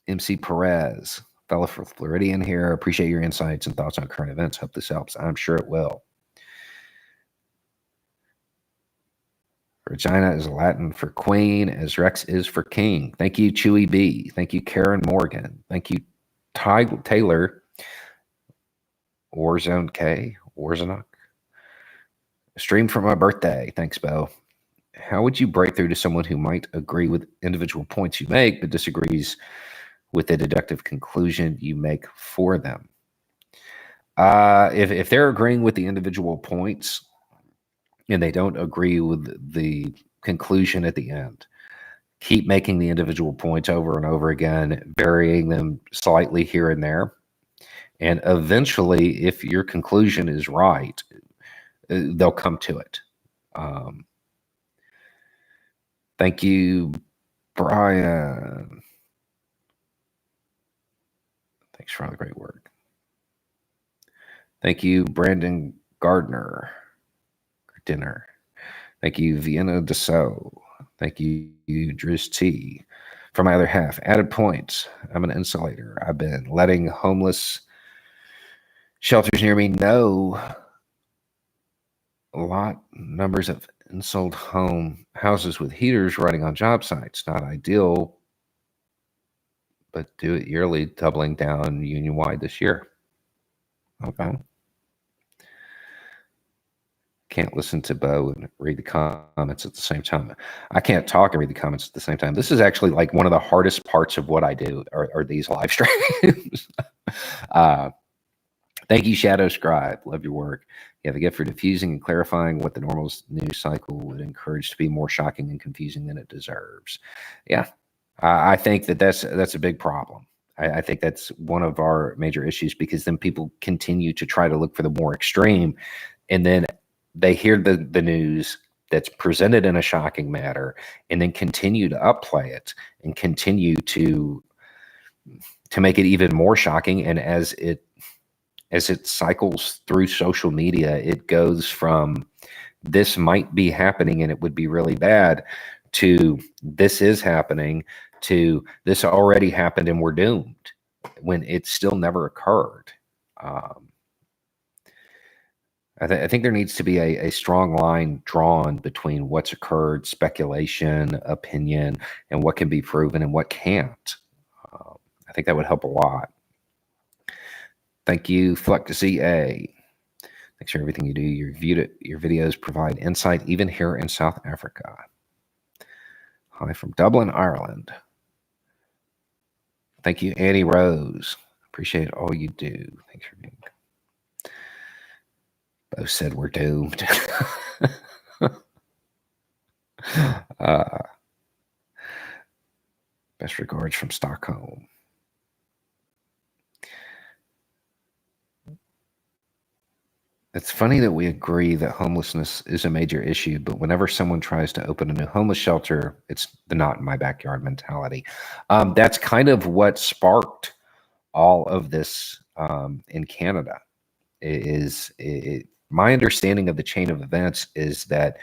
MC Perez, fellow from Floridian here. Appreciate your insights and thoughts on current events. Hope this helps. I'm sure it will. Regina is Latin for queen, as Rex is for king. Thank you, Chewy B. Thank you, Karen Morgan. Thank you, Taylor. Warzone K. Warzone. Stream for my birthday. Thanks, Bo. How would you break through to someone who might agree with individual points you make, but disagrees with the deductive conclusion you make for them? If they're agreeing with the individual points and they don't agree with the conclusion at the end, keep making the individual points over and over again, varying them slightly here and there. And eventually, if your conclusion is right, they'll come to it. Thank you, Brian. Thanks for all the great work. Thank you, Brandon Gardner. Dinner. Thank you, Vienna Dessau. Thank you, Driz T. For my other half, added points. I'm an insulator. I've been letting homeless shelters near me know numbers of unsold houses with heaters running on job sites. Not ideal, but do it yearly, doubling down union-wide this year. Okay. Can't listen to Bo and read the comments at the same time. I can't talk and read the comments at the same time. This is actually like one of the hardest parts of what I do are these live streams. Thank you, Shadow Scribe. Love your work. You have a gift for diffusing and clarifying what the normal news cycle would encourage to be more shocking and confusing than it deserves. Yeah, I think that's a big problem. I think that's one of our major issues, because then people continue to try to look for the more extreme, and then they hear the news that's presented in a shocking manner and then continue to upplay it and continue to make it even more shocking. And as it cycles through social media, it goes from this might be happening and it would be really bad to this is happening to this already happened and we're doomed, when it still never occurred. I think there needs to be a strong line drawn between what's occurred, speculation, opinion, and what can be proven and what can't. I think that would help a lot. Thank you, FlexZA. Thanks for everything you do. Your videos provide insight even here in South Africa. Hi from Dublin, Ireland. Thank you, Annie Rose. Appreciate all you do. Thanks for being. Both said we're doomed. Best regards from Stockholm. It's funny that we agree that homelessness is a major issue, but whenever someone tries to open a new homeless shelter, it's the not in my backyard mentality. That's kind of what sparked all of this in Canada. My understanding of the chain of events is that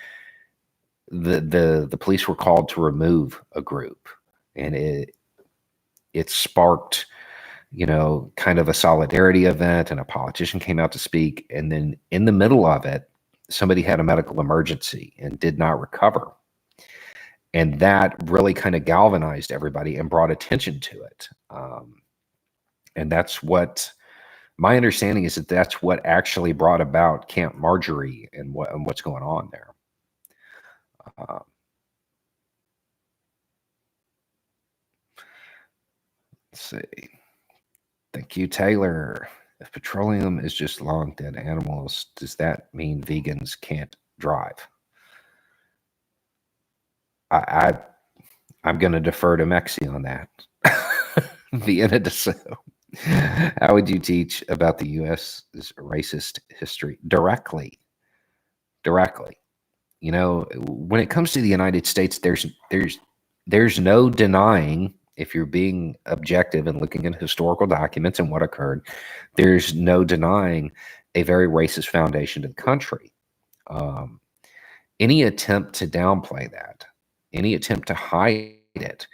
the police were called to remove a group, and it sparked, kind of a solidarity event, and a politician came out to speak. And then in the middle of it, somebody had a medical emergency and did not recover. And that really kind of galvanized everybody and brought attention to it. And that's what my understanding is, that that's what actually brought about Camp Marjorie and what's going on there. Uh, let's see. Thank you, Taylor. If petroleum is just long dead animals, does that mean vegans can't drive? I'm going to defer to Mexi on that. Vienna de So. How would you teach about the U.S.'s racist history? Directly. When it comes to the United States, there's no denying, if you're being objective and looking at historical documents and what occurred, there's no denying a very racist foundation to the country. Any attempt to downplay that, any attempt to hide it,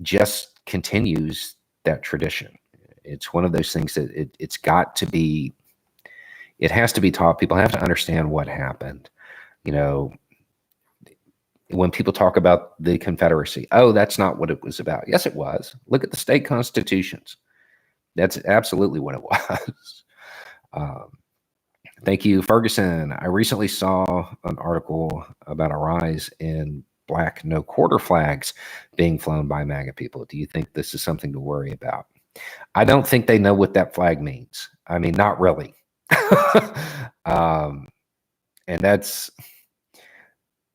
just continues that tradition. It's one of those things that it's got to be, it has to be taught. People have to understand what happened. When people talk about the Confederacy, oh, that's not what it was about. Yes, it was. Look at the state constitutions. That's absolutely what it was. Thank you, Ferguson. I recently saw an article about a rise in black no quarter flags being flown by MAGA people. Do you think this is something to worry about? I don't think they know what that flag means. I mean, not really. And that's,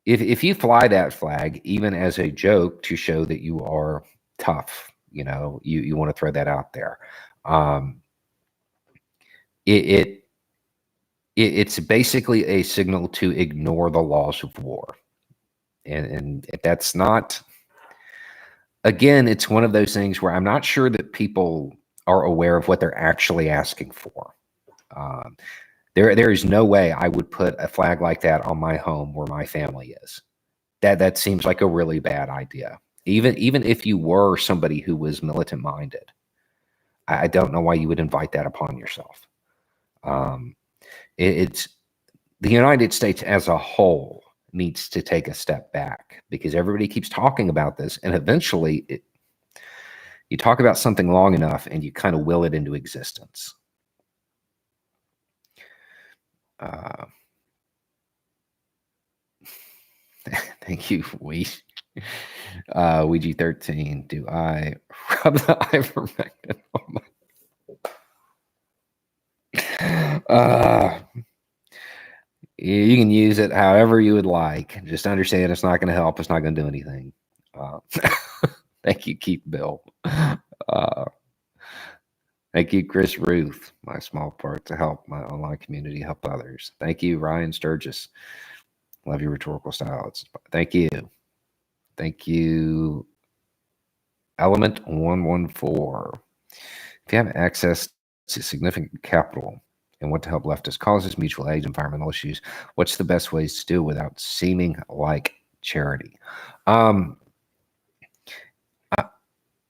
if you fly that flag, even as a joke to show that you are tough, you want to throw that out there. It's basically a signal to ignore the laws of war. And that's not, again, it's one of those things where I'm not sure that people are aware of what they're actually asking for. There is no way I would put a flag like that on my home where my family is. That seems like a really bad idea. Even if you were somebody who was militant minded, I don't know why you would invite that upon yourself. It's the United States as a whole needs to take a step back, because everybody keeps talking about this, and eventually you talk about something long enough and you kind of will it into existence. Thank you, Ouija 13. Do I rub the ivermectin on my... you can use it however you would like. Just understand it's not going to help. It's not going to do anything. Thank you, Keith Bill. Thank you, Chris Ruth. My small part to help my online community help others. Thank you, Ryan Sturgis. Love your rhetorical style. Thank you. Thank you, Element 114. If you have access to significant capital and want to help leftist causes, mutual aid, environmental issues, what's the best ways to do without seeming like charity?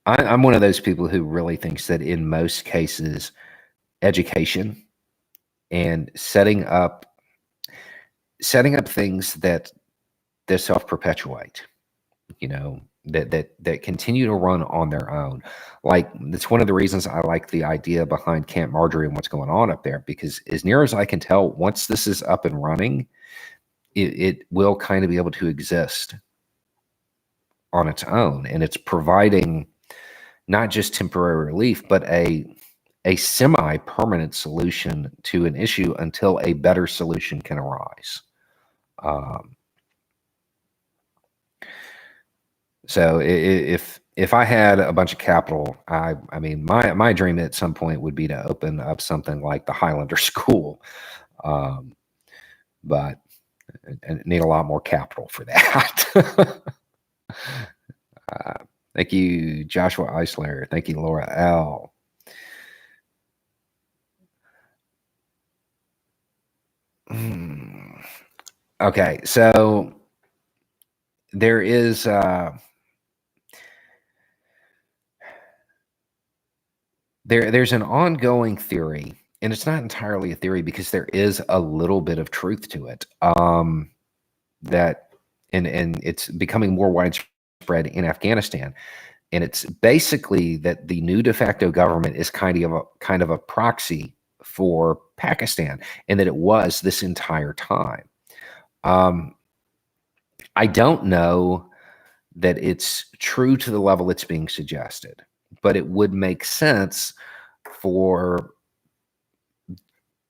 I'm one of those people who really thinks that in most cases, education and setting up things that self-perpetuate, that continue to run on their own. Like, that's one of the reasons I like the idea behind Camp Marjorie and what's going on up there, because as near as I can tell, once this is up and running, it will kind of be able to exist on its own. And it's providing not just temporary relief, but a semi-permanent solution to an issue until a better solution can arise. So if I had a bunch of capital, I mean, my dream at some point would be to open up something like the Highlander school, Um, but and need a lot more capital for that. Thank you, Joshua Eisler. Thank you, Laura L. Okay, so there is there's an ongoing theory, and it's not entirely a theory because there is a little bit of truth to it. That and it's becoming more widespread in Afghanistan. And it's basically that the new de facto government is kind of a proxy for Pakistan, and that it was this entire time. Um, I don't know that it's true to the level it's being suggested, but it would make sense for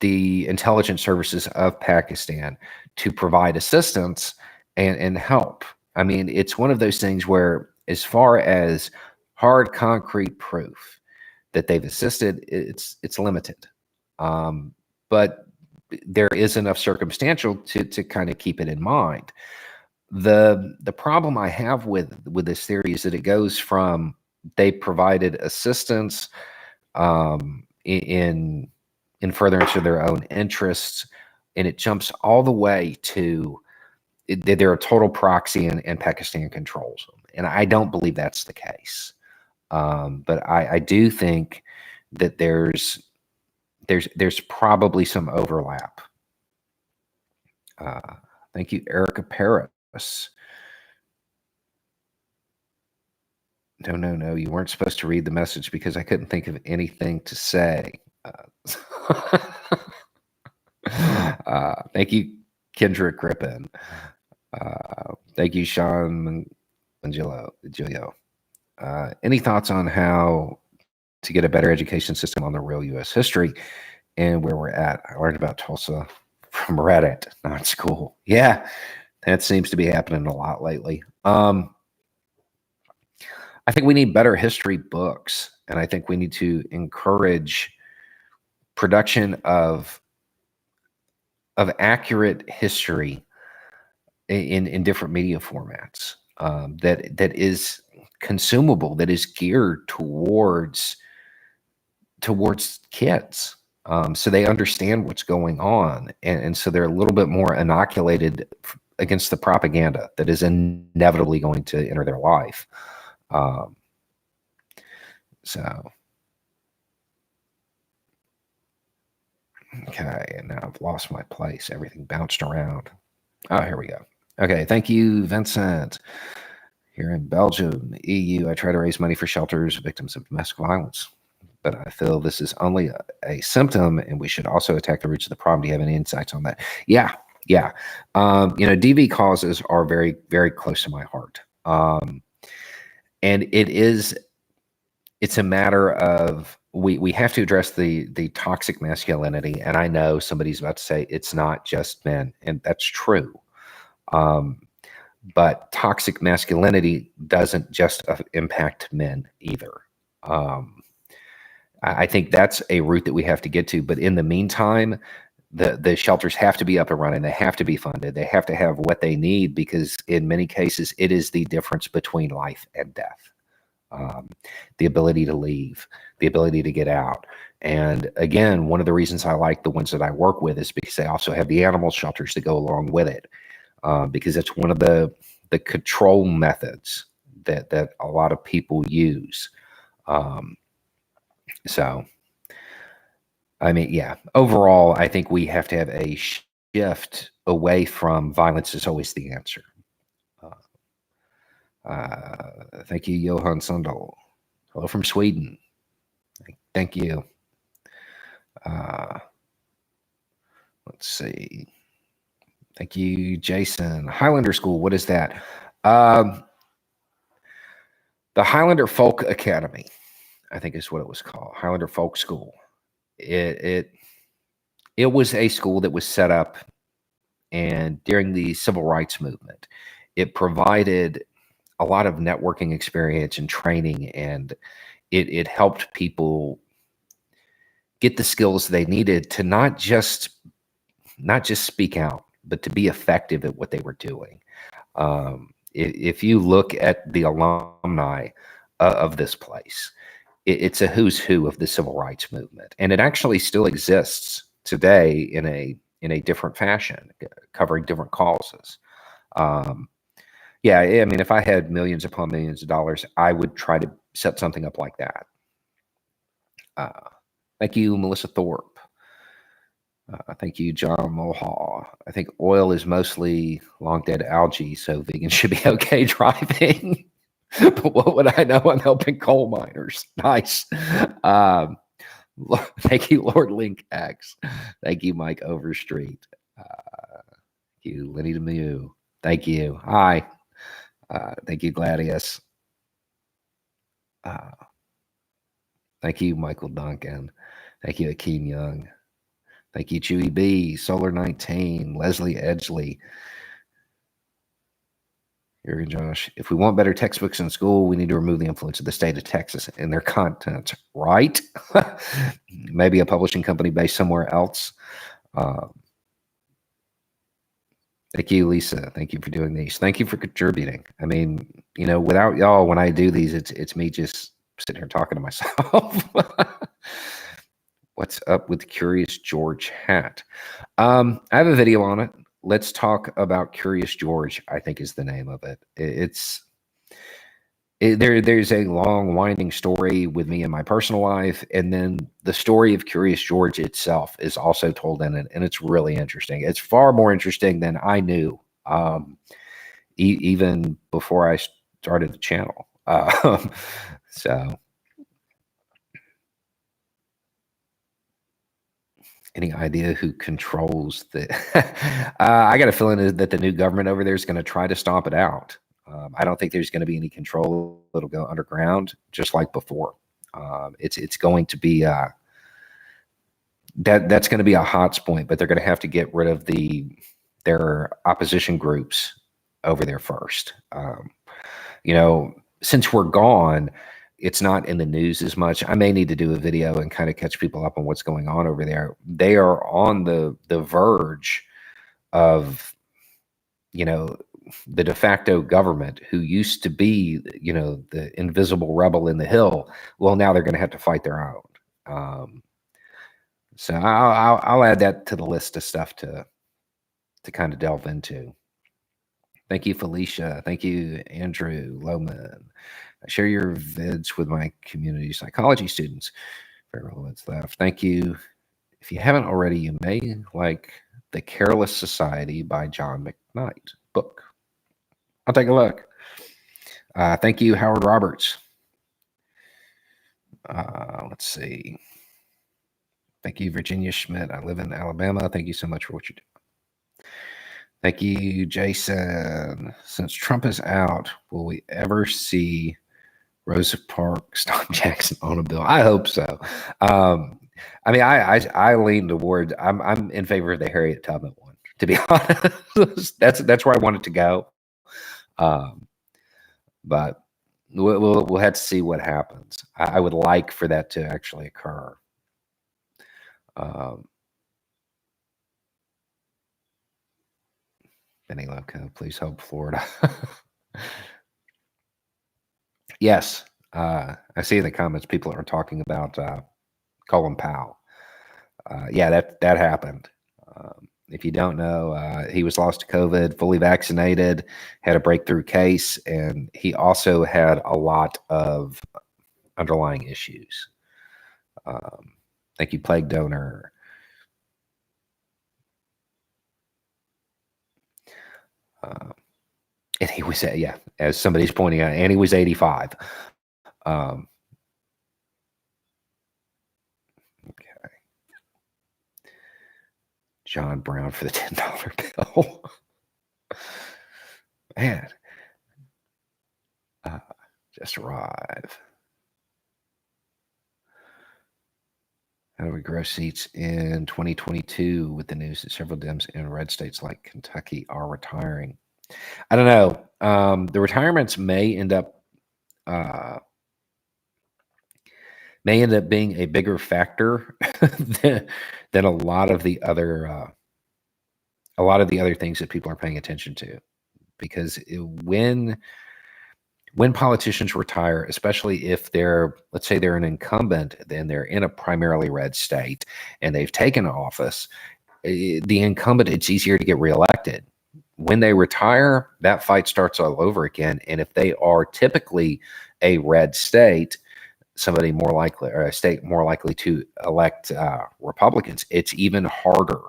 the intelligence services of Pakistan to provide assistance and help. I mean, it's one of those things where, as far as hard concrete proof that they've assisted, it's limited. But there is enough circumstantial to kind of keep it in mind. The problem I have with this theory is that it goes from they provided assistance in furtherance of their own interests, and it jumps all the way to they're a total proxy and Pakistan controls them. And I don't believe that's the case. But I do think that there's probably some overlap. Thank you, Erica Paris. No, you weren't supposed to read the message because I couldn't think of anything to say. Thank you, Kendrick Crippen. Thank you, Sean Giulio. Any thoughts on how to get a better education system on the real U.S. history and where we're at? I learned about Tulsa from Reddit, not school. Yeah, that seems to be happening a lot lately. I think we need better history books, and I think we need to encourage production of accurate history in different media formats that is consumable, that is geared towards kids, so they understand what's going on, and so they're a little bit more inoculated against the propaganda that is inevitably going to enter their life. So, okay, and now I've lost my place. Everything bounced around. Oh, here we go. Okay, thank you, Vincent. Here in Belgium, EU, I try to raise money for shelters, victims of domestic violence, but I feel this is only a symptom, and we should also attack the roots of the problem. Do you have any insights on that? Yeah. DV causes are very, very close to my heart. And it's a matter of we have to address the toxic masculinity. And I know somebody's about to say it's not just men, and that's true. But toxic masculinity doesn't just impact men either. I think that's a route that we have to get to. But in the meantime, the shelters have to be up and running. They have to be funded. They have to have what they need, because in many cases, it is the difference between life and death. The ability to leave, the ability to get out. And again, one of the reasons I like the ones that I work with is because they also have the animal shelters to go along with it, because it's one of the control methods that a lot of people use. So, I mean, yeah, overall, I think we have to have a shift away from violence is always the answer. Thank you, Johan Sundal. Hello from Sweden. Thank you. Let's see. Thank you, Jason. Highlander School, what is that? The Highlander Folk Academy, I think is what it was called. Highlander Folk School. It was a school that was set up, and during the civil rights movement, it provided a lot of networking experience and training, and it helped people get the skills they needed to not just not just speak out, but to be effective at what they were doing. If you look at the alumni of this place, it's a who's who of the civil rights movement, and it actually still exists today in a different fashion, covering different causes. Um, yeah, I mean, if I had millions upon millions of dollars, I would try to set something up like that. Uh, thank you, Melissa Thorpe. Thank you, John Mulhall. I think oil is mostly long dead algae, so vegans should be okay driving. But what would I know? I'm helping coal miners. Nice. Um, thank you, Lord Link X. Thank you, Mike Overstreet. Thank you, Lenny Demew. Thank you. Hi. Thank you, Gladius. Uh, thank you, Michael Duncan. Thank you, Akeem Young. Thank you, Chewy B, Solar 19, Leslie Edgley. Here, Josh. If we want better textbooks in school, we need to remove the influence of the state of Texas and their content, right? Maybe a publishing company based somewhere else. Thank you, Lisa. Thank you for doing these. Thank you for contributing. I mean, you know, without y'all, when I do these, it's me just sitting here talking to myself. What's up with the Curious George hat? I have a video on it. Let's talk about Curious George, I think is the name of it. There's a long, winding story with me in my personal life, and then the story of Curious George itself is also told in it, and it's really interesting. It's far more interesting than I knew, even before I started the channel. So, any idea who controls the? I got a feeling that the new government over there is going to try to stomp it out. I don't think there's going to be any control. It'll go underground, just like before. It's going to be that's going to be a hot point, but they're going to have to get rid of their opposition groups over there first. You know, since we're gone, it's not in the news as much. I may need to do a video and kind of catch people up on what's going on over there. They are on the verge of, you know, the de facto government who used to be, you know, the invisible rebel in the hill. Well, now they're going to have to fight their own. So I'll add that to the list of stuff to kind of delve into. Thank you, Felicia. Thank you, Andrew Lohman. I share your vids with my community psychology students. Very relevant stuff. Thank you. If you haven't already, you may like The Careless Society by John McKnight book. I'll take a look. Thank you, Howard Roberts. Let's see. Thank you, Virginia Schmidt. I live in Alabama. Thank you so much for what you do. Thank you, Jason. Since Trump is out, will we ever see Rosa Parks stop Jackson on a bill? I hope so. I mean, I lean toward I'm in favor of the Harriet Tubman one. To be honest, that's where I want it to go. But we'll have to see what happens. I would like for that to actually occur. Benny Loco, please help Florida. Yes, I see in the comments people are talking about Colin Powell. Yeah, that happened. If you don't know, he was lost to COVID, fully vaccinated, had a breakthrough case, and he also had a lot of underlying issues. Thank you, Plague Donor. And he was, yeah, as somebody's pointing out, and he was 85. Okay. John Brown for the $10 bill. Man. Just arrive. How do we grow seats in 2022 with the news that several Dems in red states like Kentucky are retiring? I don't know. The retirements may end up being a bigger factor than a lot of the other a lot of the other things that people are paying attention to. Because when politicians retire, especially if they're, let's say they're an incumbent, then they're in a primarily red state and they've taken office, the incumbent, it's easier to get reelected. When they retire, that fight starts all over again. And if they are typically a red state, somebody more likely, or a state more likely to elect Republicans, it's even harder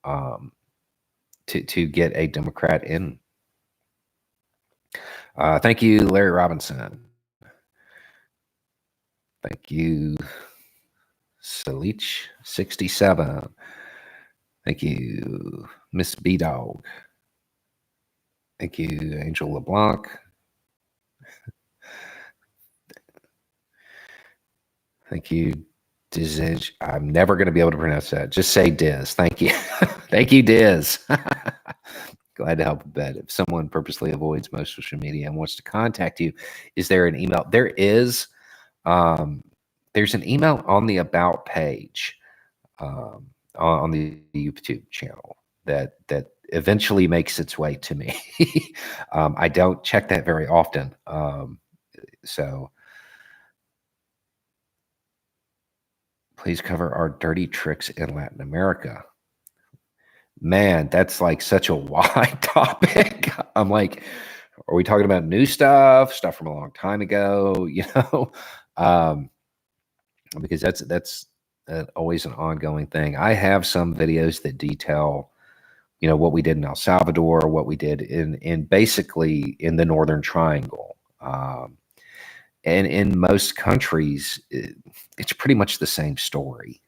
um, to get a Democrat in. Thank you, Larry Robinson. Thank you, Salich67. Thank you, Miss B Dog. Thank you, Angel LeBlanc. Thank you, Diz. I'm never going to be able to pronounce that. Just say Diz. Thank you. Thank you, Diz. Glad to help a bit. If someone purposely avoids most social media and wants to contact you, is there an email? There is. There's an email on the About page on the YouTube channel that eventually makes its way to me. I don't check that very often. So please cover our dirty tricks in Latin America. Man, that's like such a wide topic. I'm like, are we talking about new stuff from a long time ago? Because that's always an ongoing thing. I have some videos that detail, what we did in El Salvador, what we did in basically in the Northern Triangle. And in most countries, it's pretty much the same story.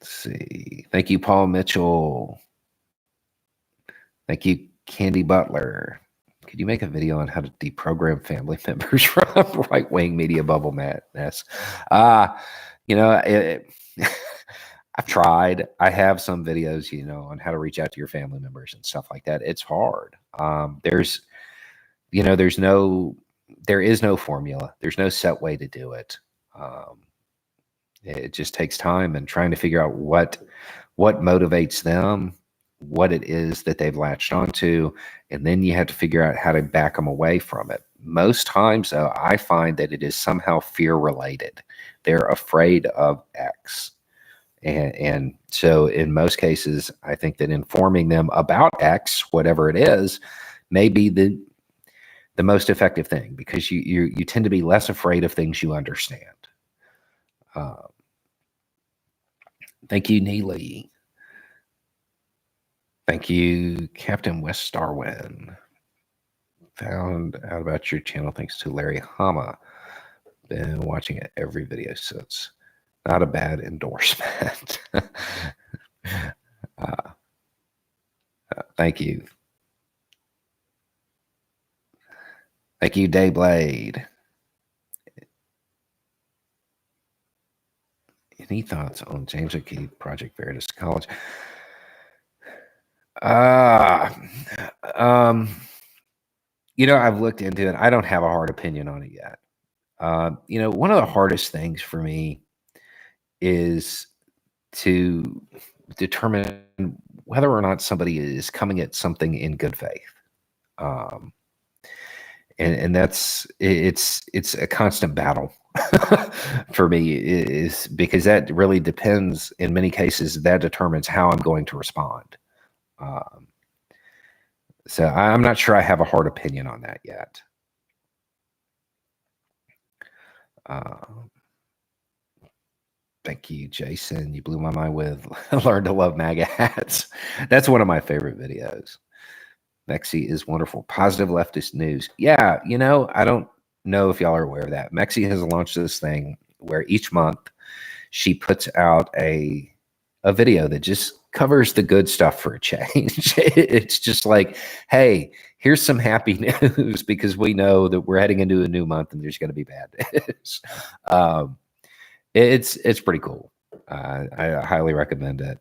Let's see. Thank you, Paul Mitchell. Thank you, Candy Butler. Could you make a video on how to deprogram family members from right-wing media bubble madness? I've tried. I have some videos, on how to reach out to your family members and stuff like that. It's hard. There is no formula. There's no set way to do it. It just takes time and trying to figure out what motivates them, what it is that they've latched onto, and then you have to figure out how to back them away from it. Most times, though, I find that it is somehow fear related. They're afraid of X. And so in most cases, I think that informing them about X, whatever it is, may be the most effective thing, because you tend to be less afraid of things you understand. Thank you, Neely. Thank you, Captain West Starwin. Found out about your channel thanks to Larry Hama. Been watching it every video since. Not a bad endorsement. Thank you. Thank you, Dayblade. Any thoughts on James O'Keefe, Project Veritas College? I've looked into it. I don't have a hard opinion on it yet. One of the hardest things for me is to determine whether or not somebody is coming at something in good faith. And it's a constant battle for me, is because that really depends, in many cases, that determines how I'm going to respond. So I'm not sure I have a hard opinion on that yet. Thank you, Jason. You blew my mind with Learn to Love MAGA hats. That's one of my favorite videos. Mexi is wonderful. Positive leftist news. Yeah, I don't know if y'all are aware of that. Mexi has launched this thing where each month she puts out a video that just covers the good stuff for a change. It's just like, hey, here's some happy news, because we know that we're heading into a new month and there's going to be bad news. It's pretty cool. I highly recommend it.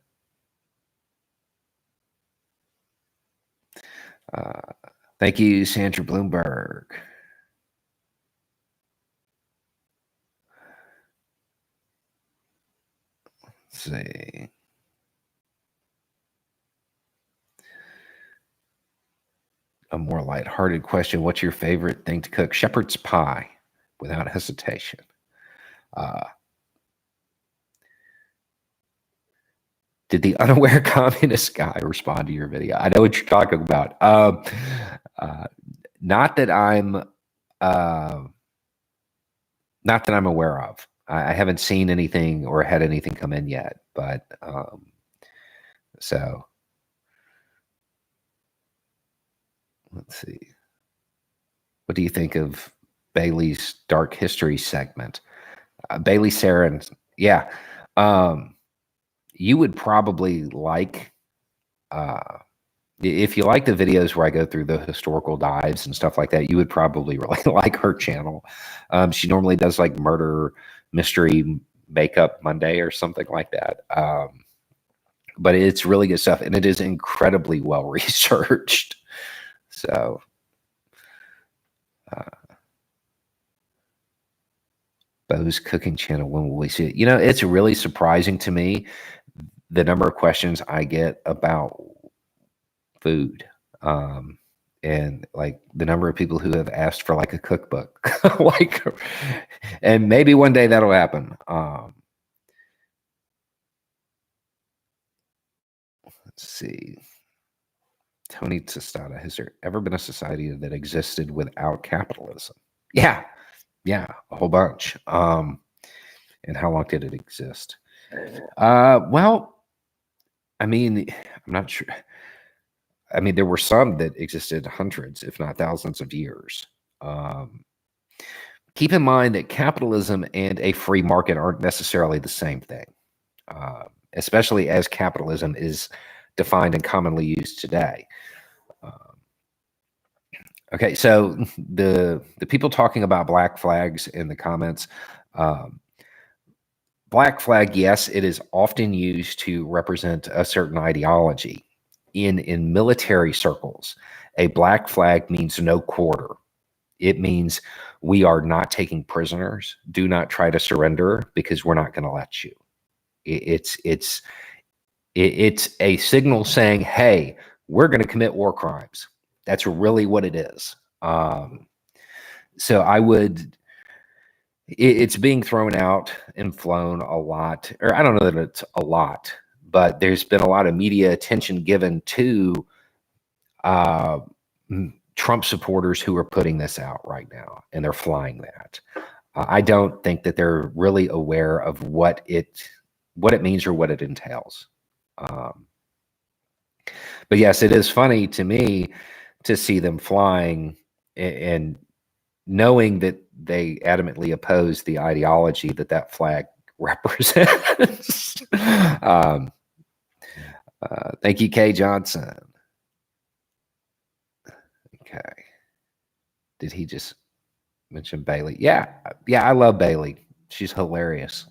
Thank you, Sandra Bloomberg. Let's see. A more lighthearted question. What's your favorite thing to cook? Shepherd's pie, without hesitation. Did the unaware communist guy respond to your video? I know what you're talking about. Uh, not that I'm, uh, not that I'm aware of. I haven't seen anything or had anything come in yet. But so let's see. What do you think of Bailey's Dark History segment? Bailey Saren, yeah. You would probably like, uh, if you like the videos where I go through the historical dives and stuff like that, you would probably really like her channel. She normally does like murder mystery makeup Monday or something like that. But it's really good stuff, and it is incredibly well researched. So, Bo's cooking channel, when will we see it? You know, it's really surprising to me the number of questions I get about food. And like the number of people who have asked for like a cookbook, like, and maybe one day that'll happen. Let's see. Tony Testata, has there ever been a society that existed without capitalism? Yeah, yeah, a whole bunch. And how long did it exist? Well, I mean, I'm not sure. I mean, there were some that existed hundreds, if not thousands of years. Keep in mind that capitalism and a free market aren't necessarily the same thing, especially as capitalism is defined and commonly used today. Okay, so the people talking about black flags in the comments, black flag, yes, it is often used to represent a certain ideology. In military circles, a black flag means no quarter. It means we are not taking prisoners. Do not try to surrender because we're not going to let you. It's a signal saying, hey, we're going to commit war crimes. That's really what it is. So I would, it's being thrown out and flown a lot, or I don't know that it's a lot, but there's been a lot of media attention given to Trump supporters who are putting this out right now, and they're flying that. I don't think that they're really aware of what it means or what it entails. But yes, it is funny to me to see them flying and knowing that they adamantly oppose the ideology that flag represents. Thank you, Kay Johnson. Okay. Did he just mention Bailey? Yeah, I love Bailey. She's hilarious.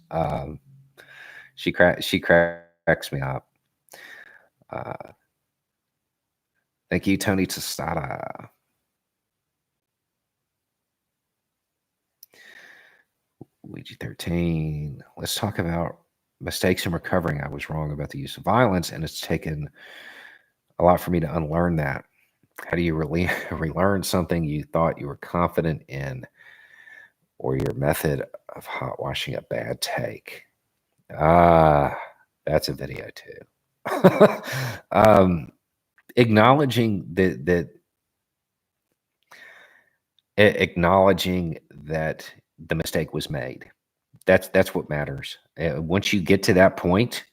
She cracks me up. Thank you, Tony Testata. Luigi 13. Let's talk about mistakes in recovering. I was wrong about the use of violence, and it's taken a lot for me to unlearn that. How do you relearn something you thought you were confident in, or your method of hot washing a bad take? That's a video too. Acknowledging acknowledging that the mistake was made. That's what matters. Once you get to that point,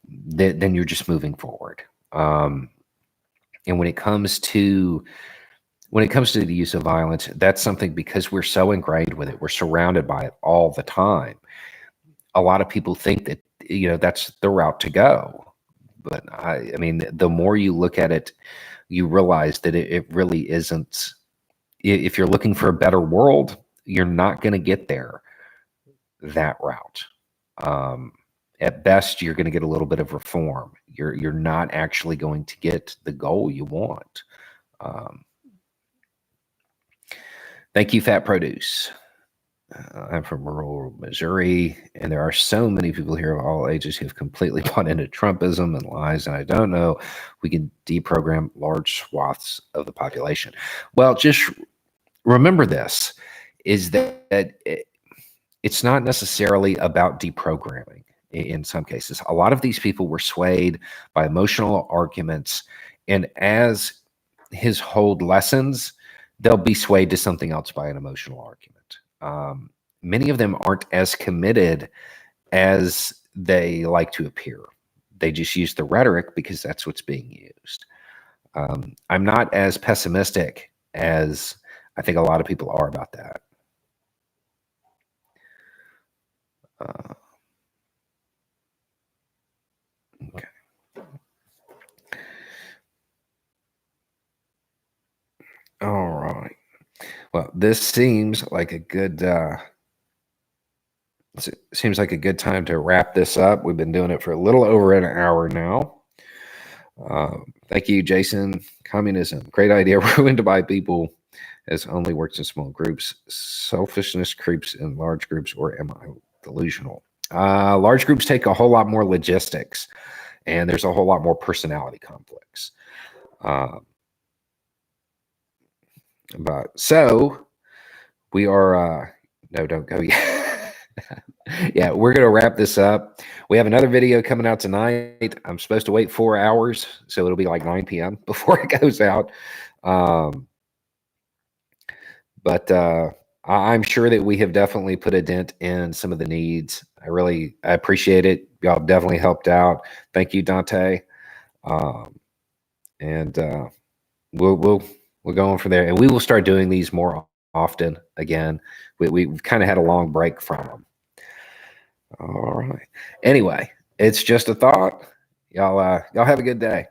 then you're just moving forward. And when it comes to the use of violence, that's something, because we're so ingrained with it, we're surrounded by it all the time. A lot of people think that, that's the route to go. But I mean, the more you look at it, you realize that it really isn't. If you're looking for a better world, you're not going to get there that route. At best, you're going to get a little bit of reform. You're not actually going to get the goal you want. Thank you, Fat Produce. I'm from rural Missouri, and there are so many people here of all ages who have completely bought into Trumpism and lies, and I don't know we can deprogram large swaths of the population. Well, just remember this, is that it's not necessarily about deprogramming in some cases. A lot of these people were swayed by emotional arguments, and as his hold lessens, they'll be swayed to something else by an emotional argument. Many of them aren't as committed as they like to appear. They just use the rhetoric because that's what's being used. I'm not as pessimistic as I think a lot of people are about that. Okay. All right. Well, this seems like a good seems like a good time to wrap this up. We've been doing it for a little over an hour now. Thank you, Jason. Communism, great idea, ruined by people, has only worked in small groups. Selfishness creeps in large groups, or am I delusional? Large groups take a whole lot more logistics, and there's a whole lot more personality conflicts. But so we are, no, don't go yet. Yeah, we're going to wrap this up. We have another video coming out tonight. I'm supposed to wait 4 hours, so it'll be like 9 p.m. before it goes out. But I'm sure that we have definitely put a dent in some of the needs. I appreciate it. Y'all definitely helped out. Thank you, Dante. And we'll go on from there, and we will start doing these more often again. We've kind of had a long break from them. All right. Anyway, it's just a thought. Y'all have a good day.